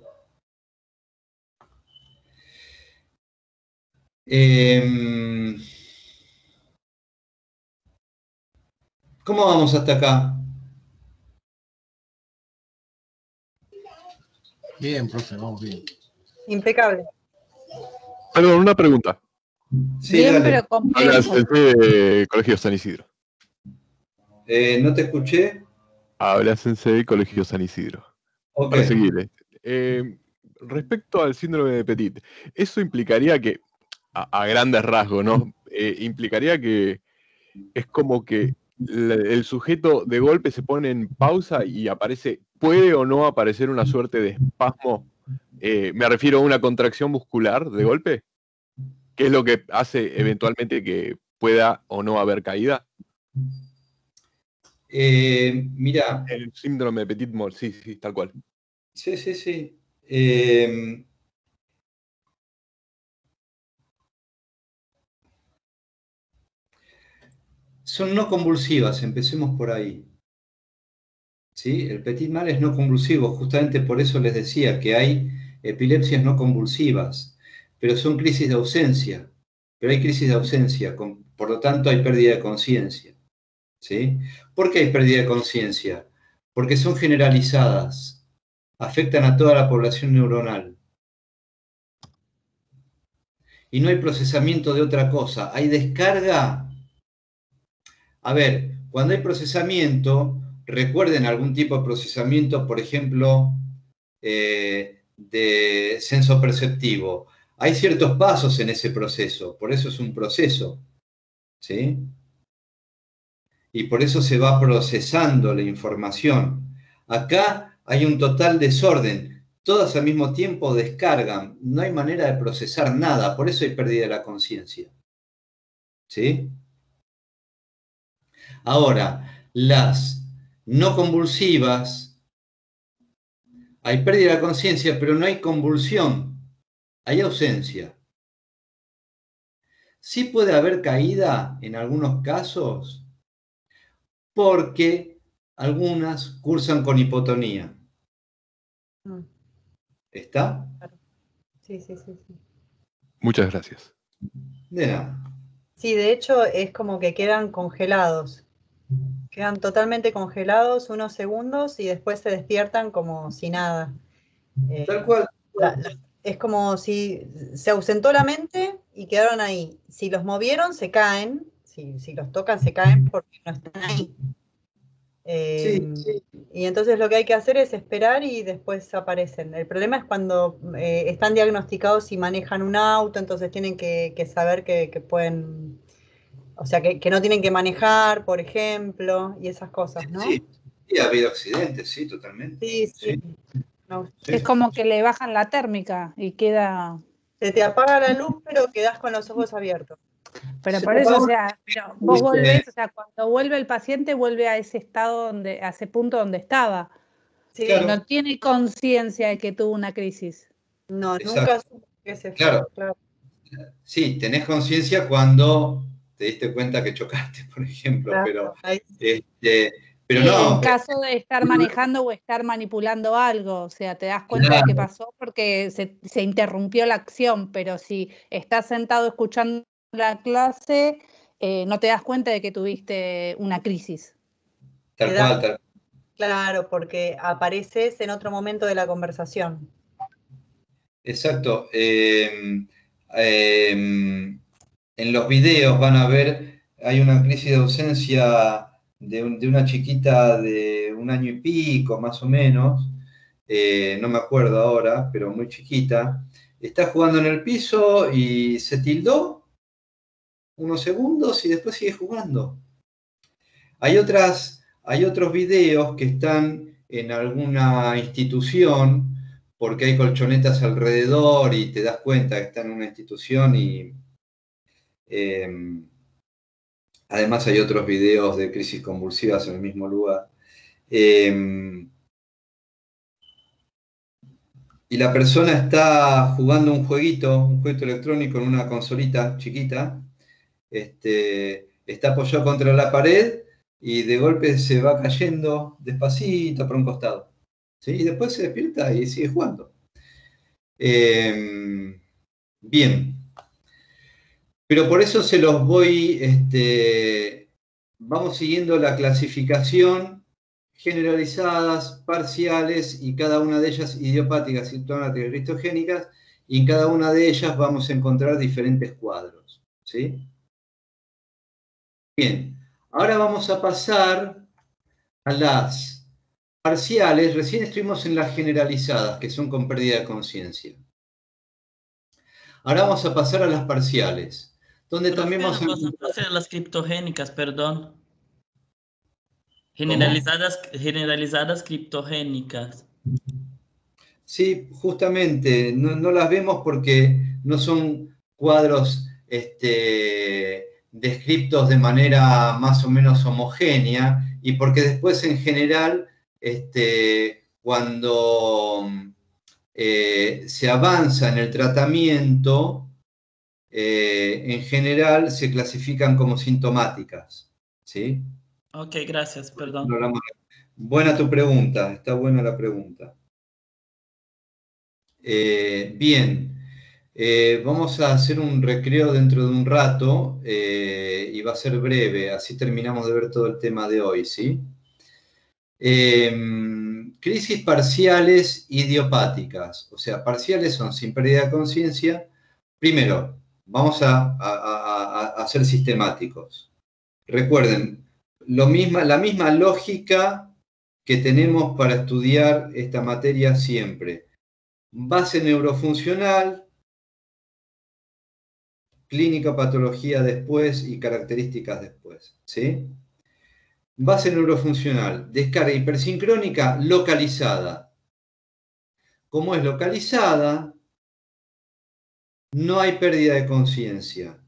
¿Cómo vamos hasta acá? Bien, profe, vamos bien. Impecable. Perdón, una pregunta. Sí, Bien, dale. pero Habla complejo. Sensei de Colegio San Isidro. ¿No te escuché? Habla Sensei de Colegio San Isidro. Ok. Para seguir. Respecto al síndrome de Petit, eso implicaría que, a grandes rasgos, ¿no? Implicaría que es como que el sujeto de golpe se pone en pausa y aparece, puede o no aparecer una suerte de espasmo. Me refiero a una contracción muscular de golpe, que es lo que hace eventualmente que pueda o no haber caída. Mira, El síndrome de Petit Mol, sí, sí, tal cual. sí, sí, sí. Son no convulsivas, empecemos por ahí. ¿Sí? El petit mal es no convulsivo, justamente por eso les decía que hay epilepsias no convulsivas, pero son crisis de ausencia. Pero hay crisis de ausencia, por lo tanto hay pérdida de conciencia. ¿Sí? ¿Por qué hay pérdida de conciencia? Porque son generalizadas, afectan a toda la población neuronal. Y no hay procesamiento de otra cosa, hay descarga. A ver, cuando hay procesamiento, recuerden algún tipo de procesamiento, por ejemplo, de senso perceptivo. Hay ciertos pasos en ese proceso, por eso es un proceso, ¿sí? Y por eso se va procesando la información. Acá hay un total desorden, todas al mismo tiempo descargan, no hay manera de procesar nada, por eso hay pérdida de la conciencia, ¿sí? Ahora, las no convulsivas, hay pérdida de conciencia, pero no hay convulsión, hay ausencia. Sí puede haber caída en algunos casos porque algunas cursan con hipotonía. Mm, ¿Está? Sí, sí, sí, sí. Muchas gracias. De nada. Sí, de hecho es como que quedan congelados. Quedan totalmente congelados unos segundos y después se despiertan como si nada. Tal cual. Es como si se ausentó la mente y quedaron ahí. Si los movieron, se caen. Si los tocan, se caen porque no están ahí. Sí, Y entonces lo que hay que hacer es esperar y después aparecen. El problema es cuando están diagnosticados y manejan un auto, entonces tienen que saber que pueden, o sea, que no tienen que manejar, por ejemplo, y esas cosas, ¿no? sí, sí, ha habido accidentes, sí, totalmente. Sí, sí. Sí, No, sí. Es como que le bajan la térmica y queda. se te apaga la luz, pero quedás con los ojos abiertos. Pero Se por me eso, o apagó, sea, pero vos ¿viste? volvés, o sea, cuando vuelve el paciente, vuelve a ese estado donde, a ese punto donde estaba. Sí, Claro, No tiene conciencia de que tuvo una crisis. no, exacto. nunca supe que se fue, Claro, claro. sí, tenés conciencia cuando te diste cuenta que chocaste, por ejemplo, Claro, ahí pero Sí, en no, caso de estar manejando o estar manipulando algo, o sea, te das cuenta de qué claro, pasó porque se interrumpió la acción, pero si estás sentado escuchando la clase, no te das cuenta de que tuviste una crisis. tal te das cual, tal claro, porque apareces en otro momento de la conversación. Exacto. En los videos van a ver, hay una crisis de ausencia de una chiquita de 1 año y pico, más o menos, no me acuerdo ahora, pero muy chiquita. Está jugando en el piso y se tildó unos segundos y después sigue jugando. Hay otros videos que están en alguna institución porque hay colchonetas alrededor y te das cuenta que está en una institución y además hay otros videos de crisis convulsivas en el mismo lugar. Y la persona está jugando un jueguito electrónico en una consolita chiquita, está apoyado contra la pared y de golpe se va cayendo despacito por un costado. ¿Sí? Y después se despierta y sigue jugando. Bien. Pero por eso se los voy, vamos siguiendo la clasificación, generalizadas, parciales y cada una de ellas idiopáticas, sintomáticas y cristogénicas, y en cada una de ellas vamos a encontrar diferentes cuadros. ¿Sí? Bien, ahora vamos a pasar a las parciales. Recién estuvimos en las generalizadas, que son con pérdida de conciencia. Ahora vamos a pasar a las parciales, donde también vamos a encontrar las criptogénicas, perdón. Generalizadas criptogénicas. Sí, justamente, no las vemos porque no son cuadros descriptos de manera más o menos homogénea y porque después en general, cuando se avanza en el tratamiento, en general se clasifican como sintomáticas. ¿Sí? Ok, gracias, perdón. Buena tu pregunta, está buena la pregunta. Bien, vamos a hacer un recreo dentro de un rato y va a ser breve, así terminamos de ver todo el tema de hoy, ¿sí? Crisis parciales idiopáticas, o sea, parciales son sin pérdida de conciencia. Primero, vamos a ser sistemáticos. Recuerden, la misma lógica que tenemos para estudiar esta materia siempre. Base neurofuncional, clínica, patología después y características después. ¿Sí? Base neurofuncional, descarga hipersincrónica localizada. Como es localizada, no hay pérdida de conciencia,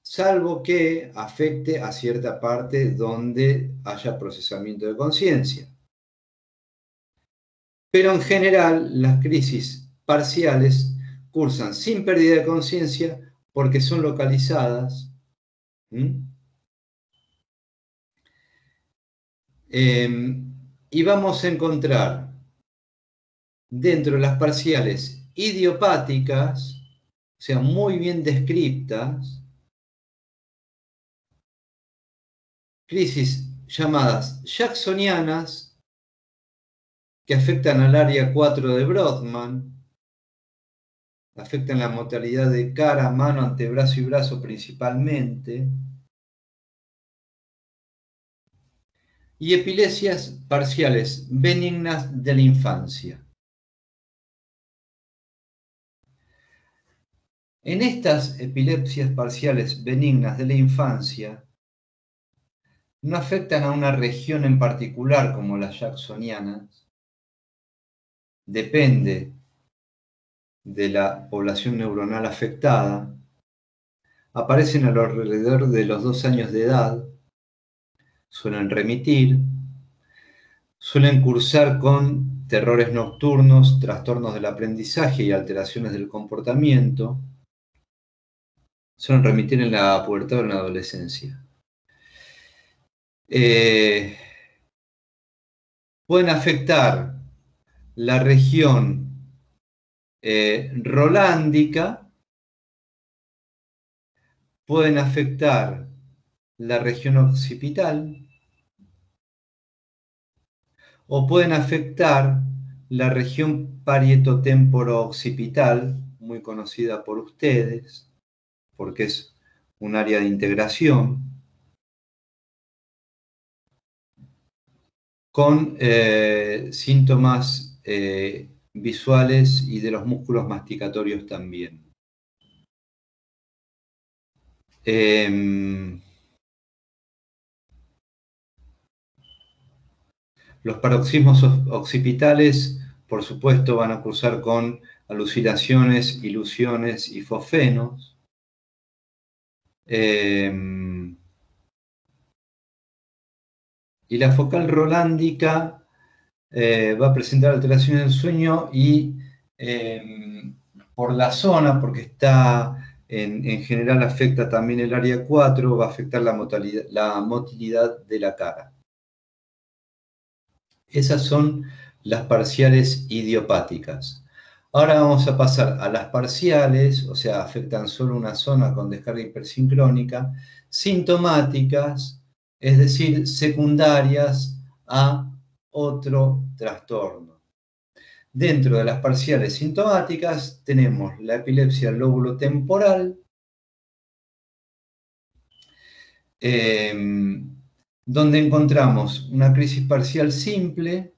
salvo que afecte a cierta parte donde haya procesamiento de conciencia. Pero en general, las crisis parciales cursan sin pérdida de conciencia porque son localizadas. Y vamos a encontrar dentro de las parciales idiopáticas, o sea, muy bien descriptas, crisis llamadas jacksonianas, que afectan al área 4 de Brodmann, afectan la motilidad de cara, mano, antebrazo y brazo principalmente, y epilepsias parciales benignas de la infancia. En estas epilepsias parciales benignas de la infancia, no afectan a una región en particular como las jacksonianas, depende de la población neuronal afectada, aparecen alrededor de los 2 años de edad, suelen remitir, suelen cursar con terrores nocturnos, trastornos del aprendizaje y alteraciones del comportamiento, suelen remitir en la pubertad o en la adolescencia. Pueden afectar la región rolándica, pueden afectar la región occipital o pueden afectar la región parietotemporo-occipital, muy conocida por ustedes, porque es un área de integración, con síntomas visuales y de los músculos masticatorios también. Los paroxismos occipitales, por supuesto, van a cursar con alucinaciones, ilusiones y fosfenos. Y la focal rolándica va a presentar alteraciones del sueño y por la zona, porque está en general afecta también el área 4, va a afectar la motilidad de la cara. Esas son las parciales idiopáticas. Ahora vamos a pasar a las parciales, o sea, afectan solo una zona con descarga hipersincrónica, sintomáticas, es decir, secundarias a otro trastorno. Dentro de las parciales sintomáticas tenemos la epilepsia del lóbulo temporal, donde encontramos una crisis parcial simple,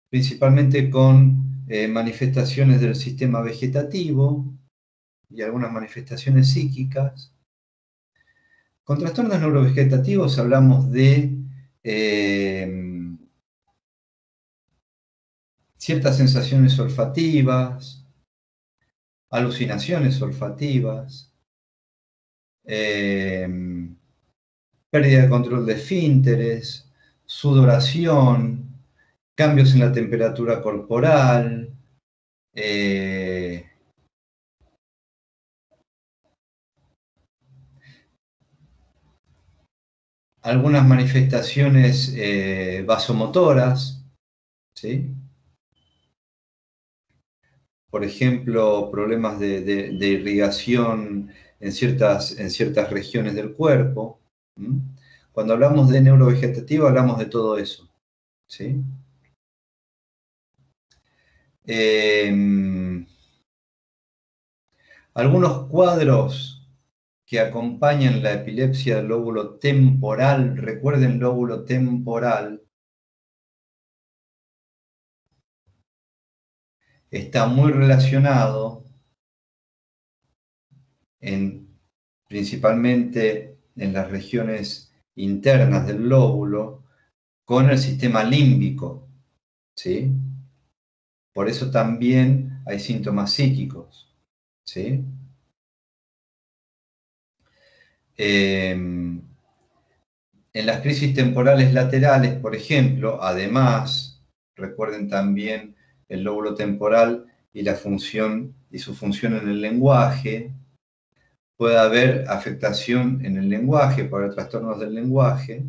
principalmente con manifestaciones del sistema vegetativo y algunas manifestaciones psíquicas. Con trastornos neurovegetativos hablamos de ciertas sensaciones olfativas, alucinaciones olfativas, pérdida de control de esfínteres, sudoración, cambios en la temperatura corporal, algunas manifestaciones vasomotoras, ¿sí? Por ejemplo, problemas de irrigación en ciertas regiones del cuerpo. Cuando hablamos de neurovegetativo hablamos de todo eso, ¿sí? Algunos cuadros que acompañan la epilepsia del lóbulo temporal, recuerden lóbulo temporal, está muy relacionado principalmente en las regiones internas del lóbulo con el sistema límbico, ¿sí? Por eso también hay síntomas psíquicos, ¿sí? En las crisis temporales laterales, por ejemplo, además, recuerden también el lóbulo temporal y su función en el lenguaje. Puede haber afectación en el lenguaje, puede haber trastornos del lenguaje.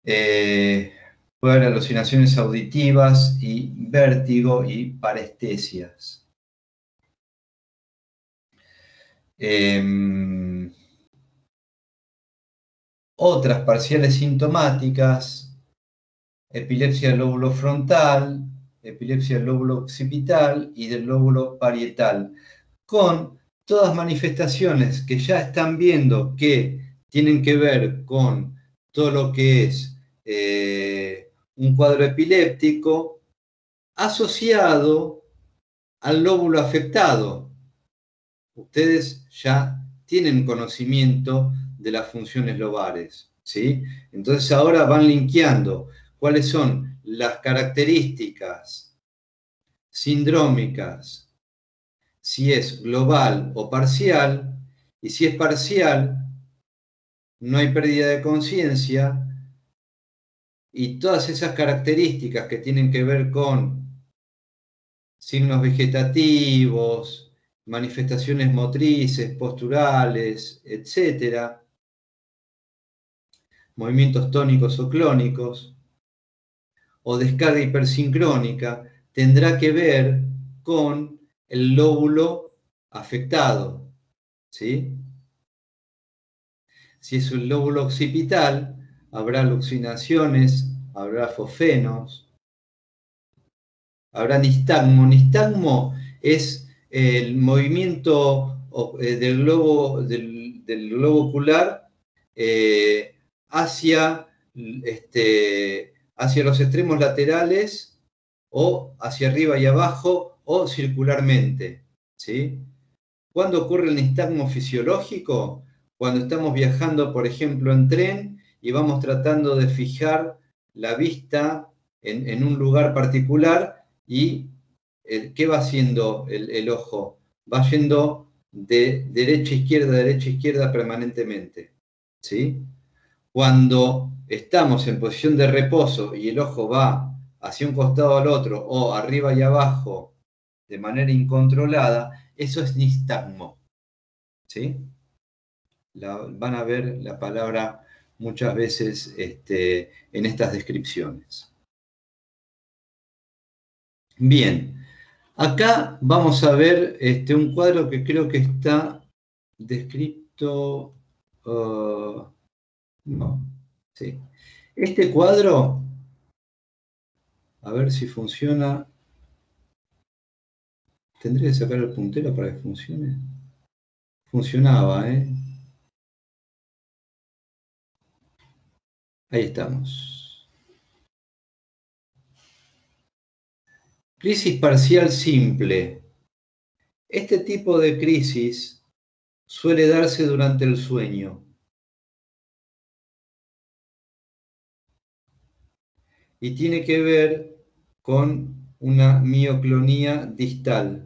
Puede haber alucinaciones auditivas y vértigo y parestesias. Otras parciales sintomáticas, epilepsia del lóbulo frontal, epilepsia del lóbulo occipital y del lóbulo parietal, con todas manifestaciones que ya están viendo que tienen que ver con todo lo que es un cuadro epiléptico asociado al lóbulo afectado. Ustedes ya tienen conocimiento de las funciones lobares, ¿sí? Entonces ahora van linkeando cuáles son las características sindrómicas, si es global o parcial, y si es parcial, no hay pérdida de conciencia, y todas esas características que tienen que ver con signos vegetativos, manifestaciones motrices, posturales, etc., movimientos tónicos o clónicos, o descarga hipersincrónica, tendrá que ver con el lóbulo afectado, ¿sí? Si es un lóbulo occipital, habrá alucinaciones, habrá fosfenos. habrá nistagmo. Nistagmo es el movimiento del globo ocular hacia los extremos laterales o hacia arriba y abajo o circularmente, ¿sí? ¿Cuándo ocurre el nistagmo fisiológico? Cuando estamos viajando, por ejemplo, en tren y vamos tratando de fijar la vista en un lugar particular y ¿qué va haciendo el ojo? Va yendo de derecha a izquierda permanentemente, ¿sí? Cuando estamos en posición de reposo y el ojo va hacia un costado al otro o arriba y abajo de manera incontrolada, eso es nistagmo, ¿sí? Van a ver la palabra muchas veces en estas descripciones. Bien, acá vamos a ver un cuadro que creo que está descrito. No, sí. Este cuadro, a ver si funciona. Tendré que sacar el puntero para que funcione. Funcionaba, ¿eh? Ahí estamos. Crisis parcial simple. Este tipo de crisis suele darse durante el sueño. Y tiene que ver con una mioclonía distal.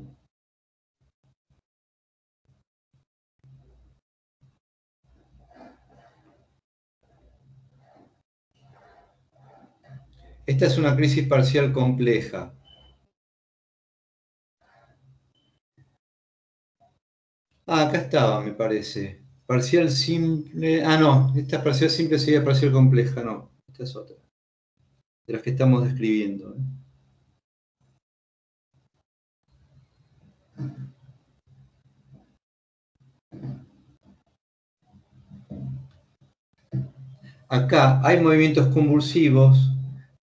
Esta es una crisis parcial compleja. Acá estaba, me parece. Parcial simple. No, esta parcial simple sería parcial compleja, no. Esta es otra. De las que estamos describiendo. Acá hay movimientos convulsivos,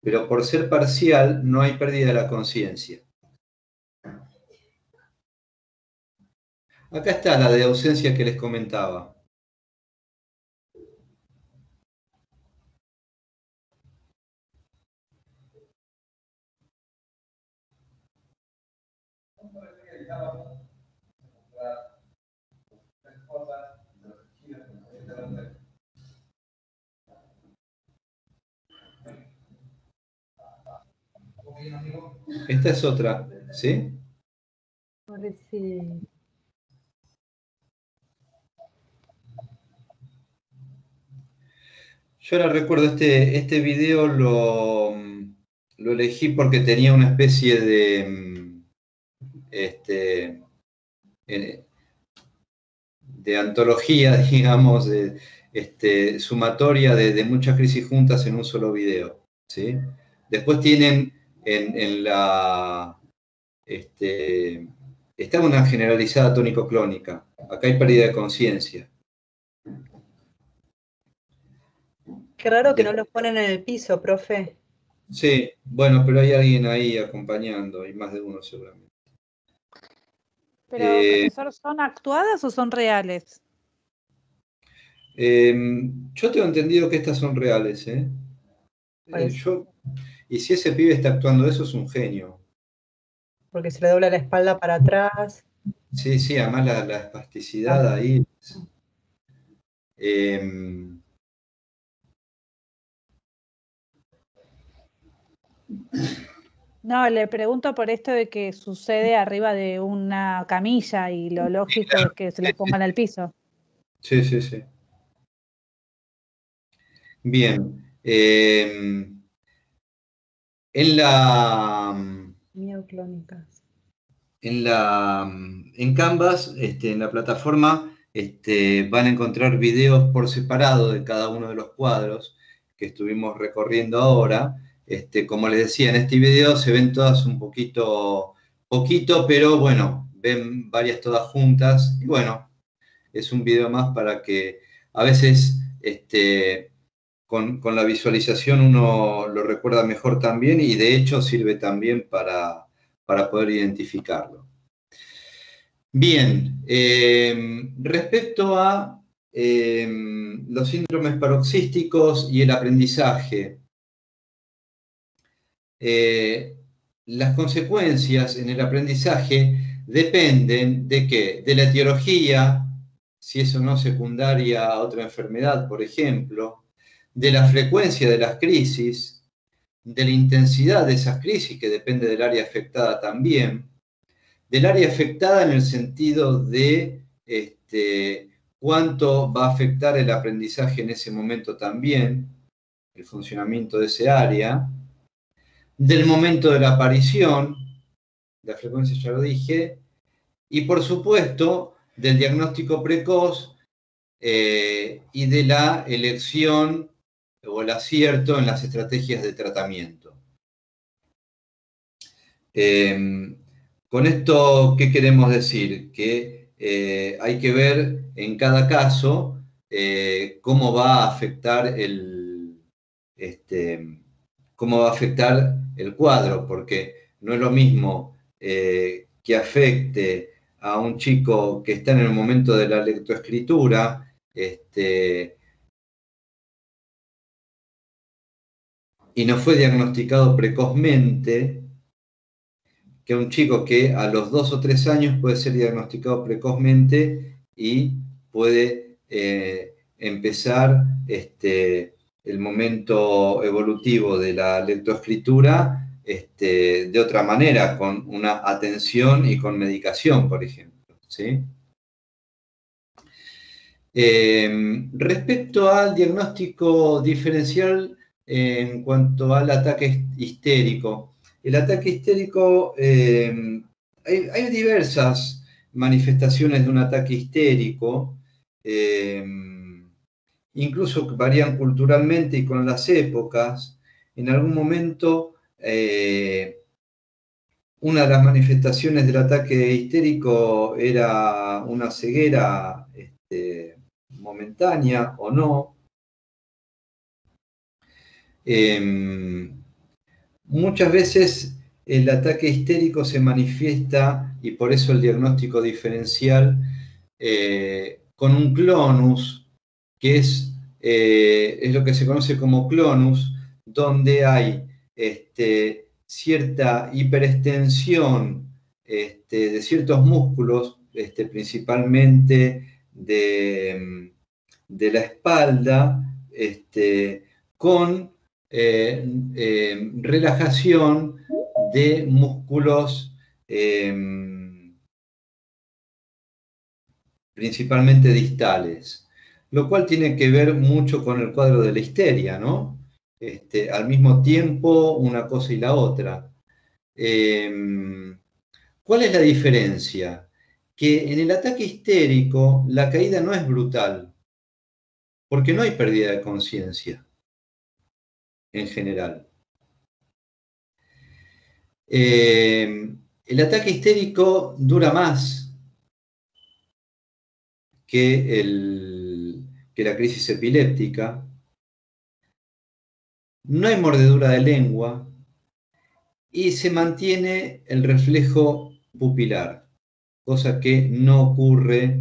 pero por ser parcial no hay pérdida de la conciencia. Acá está la de ausencia que les comentaba. Esta es otra, ¿sí? Yo ahora recuerdo este video lo elegí porque tenía una especie de antología, digamos, sumatoria de muchas crisis juntas en un solo video, ¿sí? Después tienen está una generalizada tónico-clónica. Acá hay pérdida de conciencia. Qué raro que no los ponen en el piso, profe. Sí, bueno, pero hay alguien ahí acompañando, hay más de uno seguramente. Pero, profesor, ¿son actuadas o son reales? Yo tengo entendido que estas son reales, ¿eh? Y si ese pibe está actuando eso, es un genio. Porque se le dobla la espalda para atrás. Sí, sí, además la espasticidad ahí. No, le pregunto por esto de que sucede arriba de una camilla y lo lógico es que se los pongan al piso. Sí, sí, sí. Bien. Mioclónicas. En Canvas, en la plataforma, van a encontrar videos por separado de cada uno de los cuadros que estuvimos recorriendo ahora. Como les decía, en este video se ven todas un poquito, pero bueno, ven varias todas juntas. Y bueno, es un video más para que a veces con la visualización uno lo recuerda mejor también y de hecho sirve también para para poder identificarlo. Bien, respecto a los síndromes paroxísticos y el aprendizaje, las consecuencias en el aprendizaje dependen de ¿qué? De la etiología, si es o no secundaria a otra enfermedad, por ejemplo, de la frecuencia de las crisis, de la intensidad de esas crisis, que depende del área afectada también, del área afectada en el sentido de cuánto va a afectar el aprendizaje en ese momento también, el funcionamiento de ese área, del momento de la aparición, la frecuencia ya lo dije, y por supuesto del diagnóstico precoz y de la elección o el acierto en las estrategias de tratamiento. Con esto, ¿qué queremos decir? Que hay que ver en cada caso cómo va a afectar cómo va a afectar el cuadro, porque no es lo mismo que afecte a un chico que está en el momento de la lectoescritura, y no fue diagnosticado precozmente, que a un chico que a los 2 o 3 años puede ser diagnosticado precozmente y puede empezar el momento evolutivo de la lectoescritura de otra manera, con una atención y con medicación, por ejemplo, ¿sí? Respecto al diagnóstico diferencial en cuanto al ataque histérico, el ataque histérico, hay diversas manifestaciones de un ataque histérico, incluso que varían culturalmente y con las épocas. En algún momento, una de las manifestaciones del ataque histérico era una ceguera momentánea o no. Muchas veces el ataque histérico se manifiesta, y por eso el diagnóstico diferencial, con un clonus, que es lo que se conoce como clonus, donde hay cierta hiperextensión de ciertos músculos, principalmente de la espalda, con relajación de músculos principalmente distales, lo cual tiene que ver mucho con el cuadro de la histeria, ¿no? Al mismo tiempo, una cosa y la otra. ¿Cuál es la diferencia? Que en el ataque histérico la caída no es brutal, porque no hay pérdida de conciencia en general. El ataque histérico dura más que la crisis epiléptica. No hay mordedura de lengua y se mantiene el reflejo pupilar, cosa que no ocurre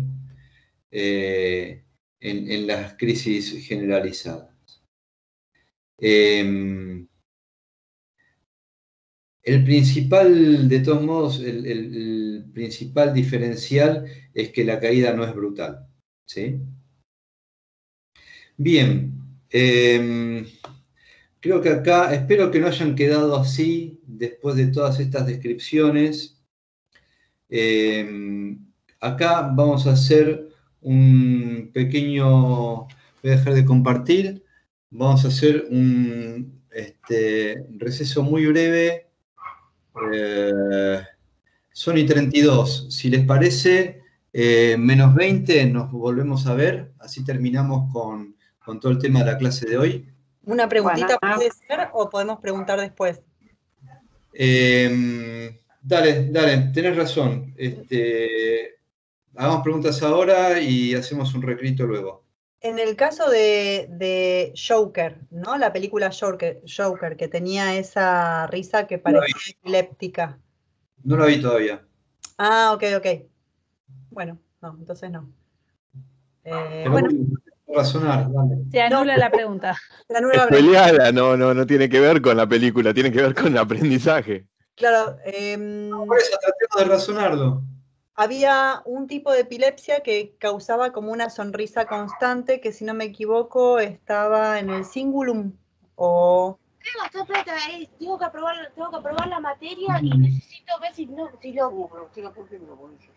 en las crisis generalizadas. El principal, de todos modos, el principal diferencial es que la caída no es brutal, ¿sí? Bien, creo que acá, espero que no hayan quedado así después de todas estas descripciones. Acá vamos a hacer un pequeño, voy a dejar de compartir, vamos a hacer un receso muy breve. Son y 32. Si les parece, menos 20, nos volvemos a ver. Así terminamos con todo el tema de la clase de hoy. ¿Una preguntita puede ser o podemos preguntar después? Dale, tenés razón. Hagamos preguntas ahora y hacemos un recrito luego. En el caso de Joker, ¿no? La película Joker, que tenía esa risa que parecía epiléptica. No la vi todavía. Ah, ok. Bueno, no, entonces no. Pero Bueno, razonar, dale. Se anula la pregunta. la nueva Spoileala, no tiene que ver con la película, tiene que ver con el aprendizaje. Claro, Por eso tratemos de razonarlo. había un tipo de epilepsia que causaba como una sonrisa constante, que si no me equivoco estaba en el cingulum o... Espera, tengo que aprobar la materia y necesito ver si lo...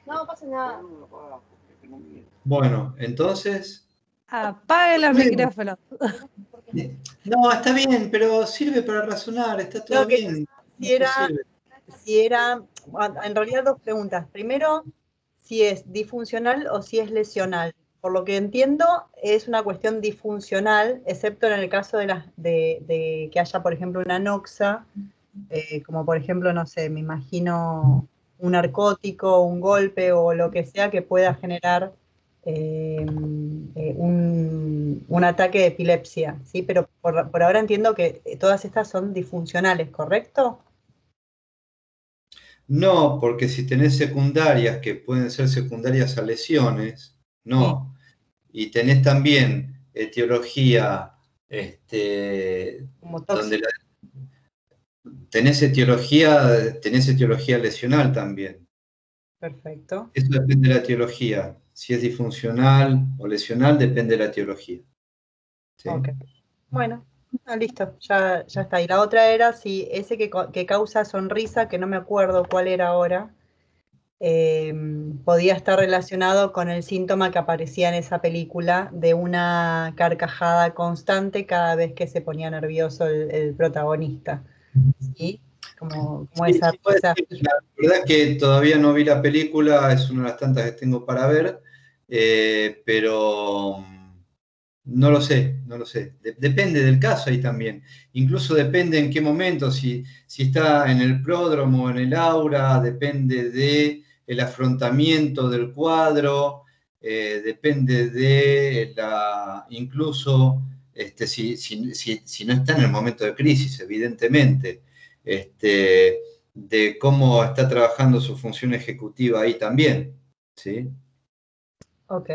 No pasa nada. Bueno, entonces... Apague los micrófonos. No, está bien, pero sirve para razonar, está todo No, que bien. si era, en realidad dos preguntas. Primero, si es disfuncional o si es lesional. Por lo que entiendo, es una cuestión disfuncional, excepto en el caso de que haya, por ejemplo, una anoxa, como por ejemplo, no sé, me imagino un narcótico, un golpe o lo que sea que pueda generar un ataque de epilepsia, ¿sí? Pero por ahora entiendo que todas estas son disfuncionales, ¿correcto? No, porque si tenés secundarias que pueden ser secundarias a lesiones, no. Y tenés también etiología, Como donde tóxico. tenés etiología lesional también. Perfecto. Eso depende de la etiología. Si es disfuncional o lesional, depende de la etiología. ¿Sí? Ok. Bueno, listo, ya está. Y la otra era si ese que causa sonrisa, que no me acuerdo cuál era ahora, podía estar relacionado con el síntoma que aparecía en esa película de una carcajada constante cada vez que se ponía nervioso el protagonista. ¿Sí? Como Sí, esa... sí puede ser. La verdad es que todavía no vi la película, es una de las tantas que tengo para ver, pero no lo sé. Depende del caso ahí también. Incluso depende en qué momento, si está en el pródromo o en el aura, depende del afrontamiento del cuadro, depende de incluso si no está en el momento de crisis, evidentemente. De cómo está trabajando su función ejecutiva ahí también, ¿sí? Ok,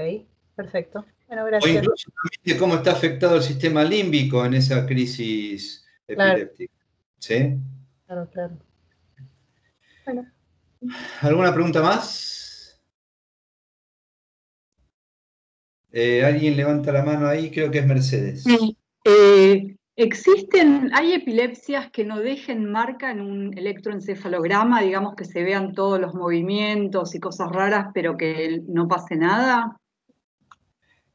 perfecto. Bueno, O gracias. incluso también de cómo está afectado el sistema límbico en esa crisis epiléptica, ¿sí? Claro. Bueno. ¿Alguna pregunta más? ¿Alguien levanta la mano ahí? Creo que es Mercedes. Sí. Hay epilepsias que no dejen marca en un electroencefalograma, digamos que se vean todos los movimientos y cosas raras, pero que no pase nada.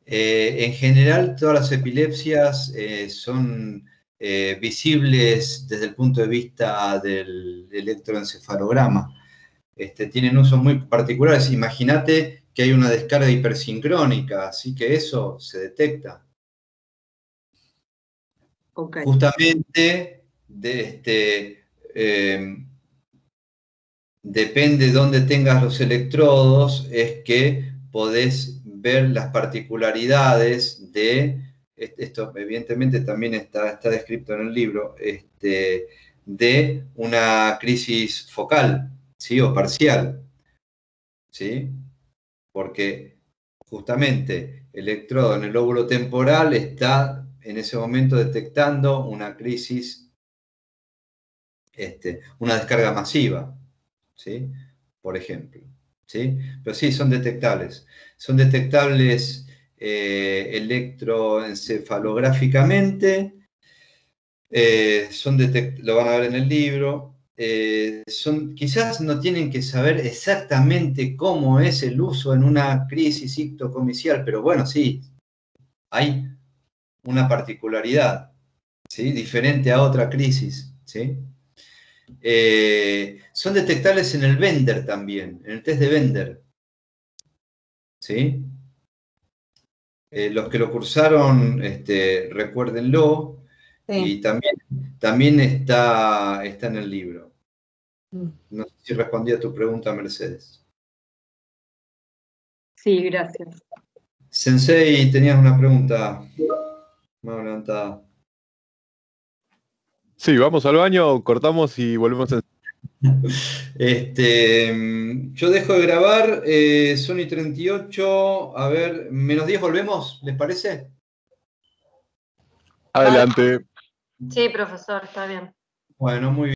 En general, todas las epilepsias son visibles desde el punto de vista del electroencefalograma. Tienen usos muy particulares. Imagínate que hay una descarga hipersincrónica, así que eso se detecta. Okay. Justamente depende de dónde tengas los electrodos, es que podés ver las particularidades de, esto evidentemente también está descrito en el libro, de una crisis focal, ¿sí? O parcial, ¿sí? Porque justamente el electrodo en el lóbulo temporal está en ese momento detectando una crisis, una descarga masiva, ¿sí? Por ejemplo, ¿sí? Pero sí, son detectables. Son detectables electroencefalográficamente, lo van a ver en el libro. Quizás no tienen que saber exactamente cómo es el uso en una crisis ictocomicial, pero bueno, sí, hay una particularidad, ¿sí? Diferente a otra crisis, ¿sí? Son detectables en el Bender también, en el test de Bender, ¿sí? Los que lo cursaron, recuérdenlo, Sí. y también está en el libro. No sé si respondí a tu pregunta, Mercedes. Sí, gracias. Sensei, tenías una pregunta. Mano levantada. Sí, vamos al baño, cortamos y volvemos a... Yo dejo de grabar, son y 38, a ver, -10 volvemos, ¿les parece? Adelante. Sí, profesor, está bien. Bueno, muy bien.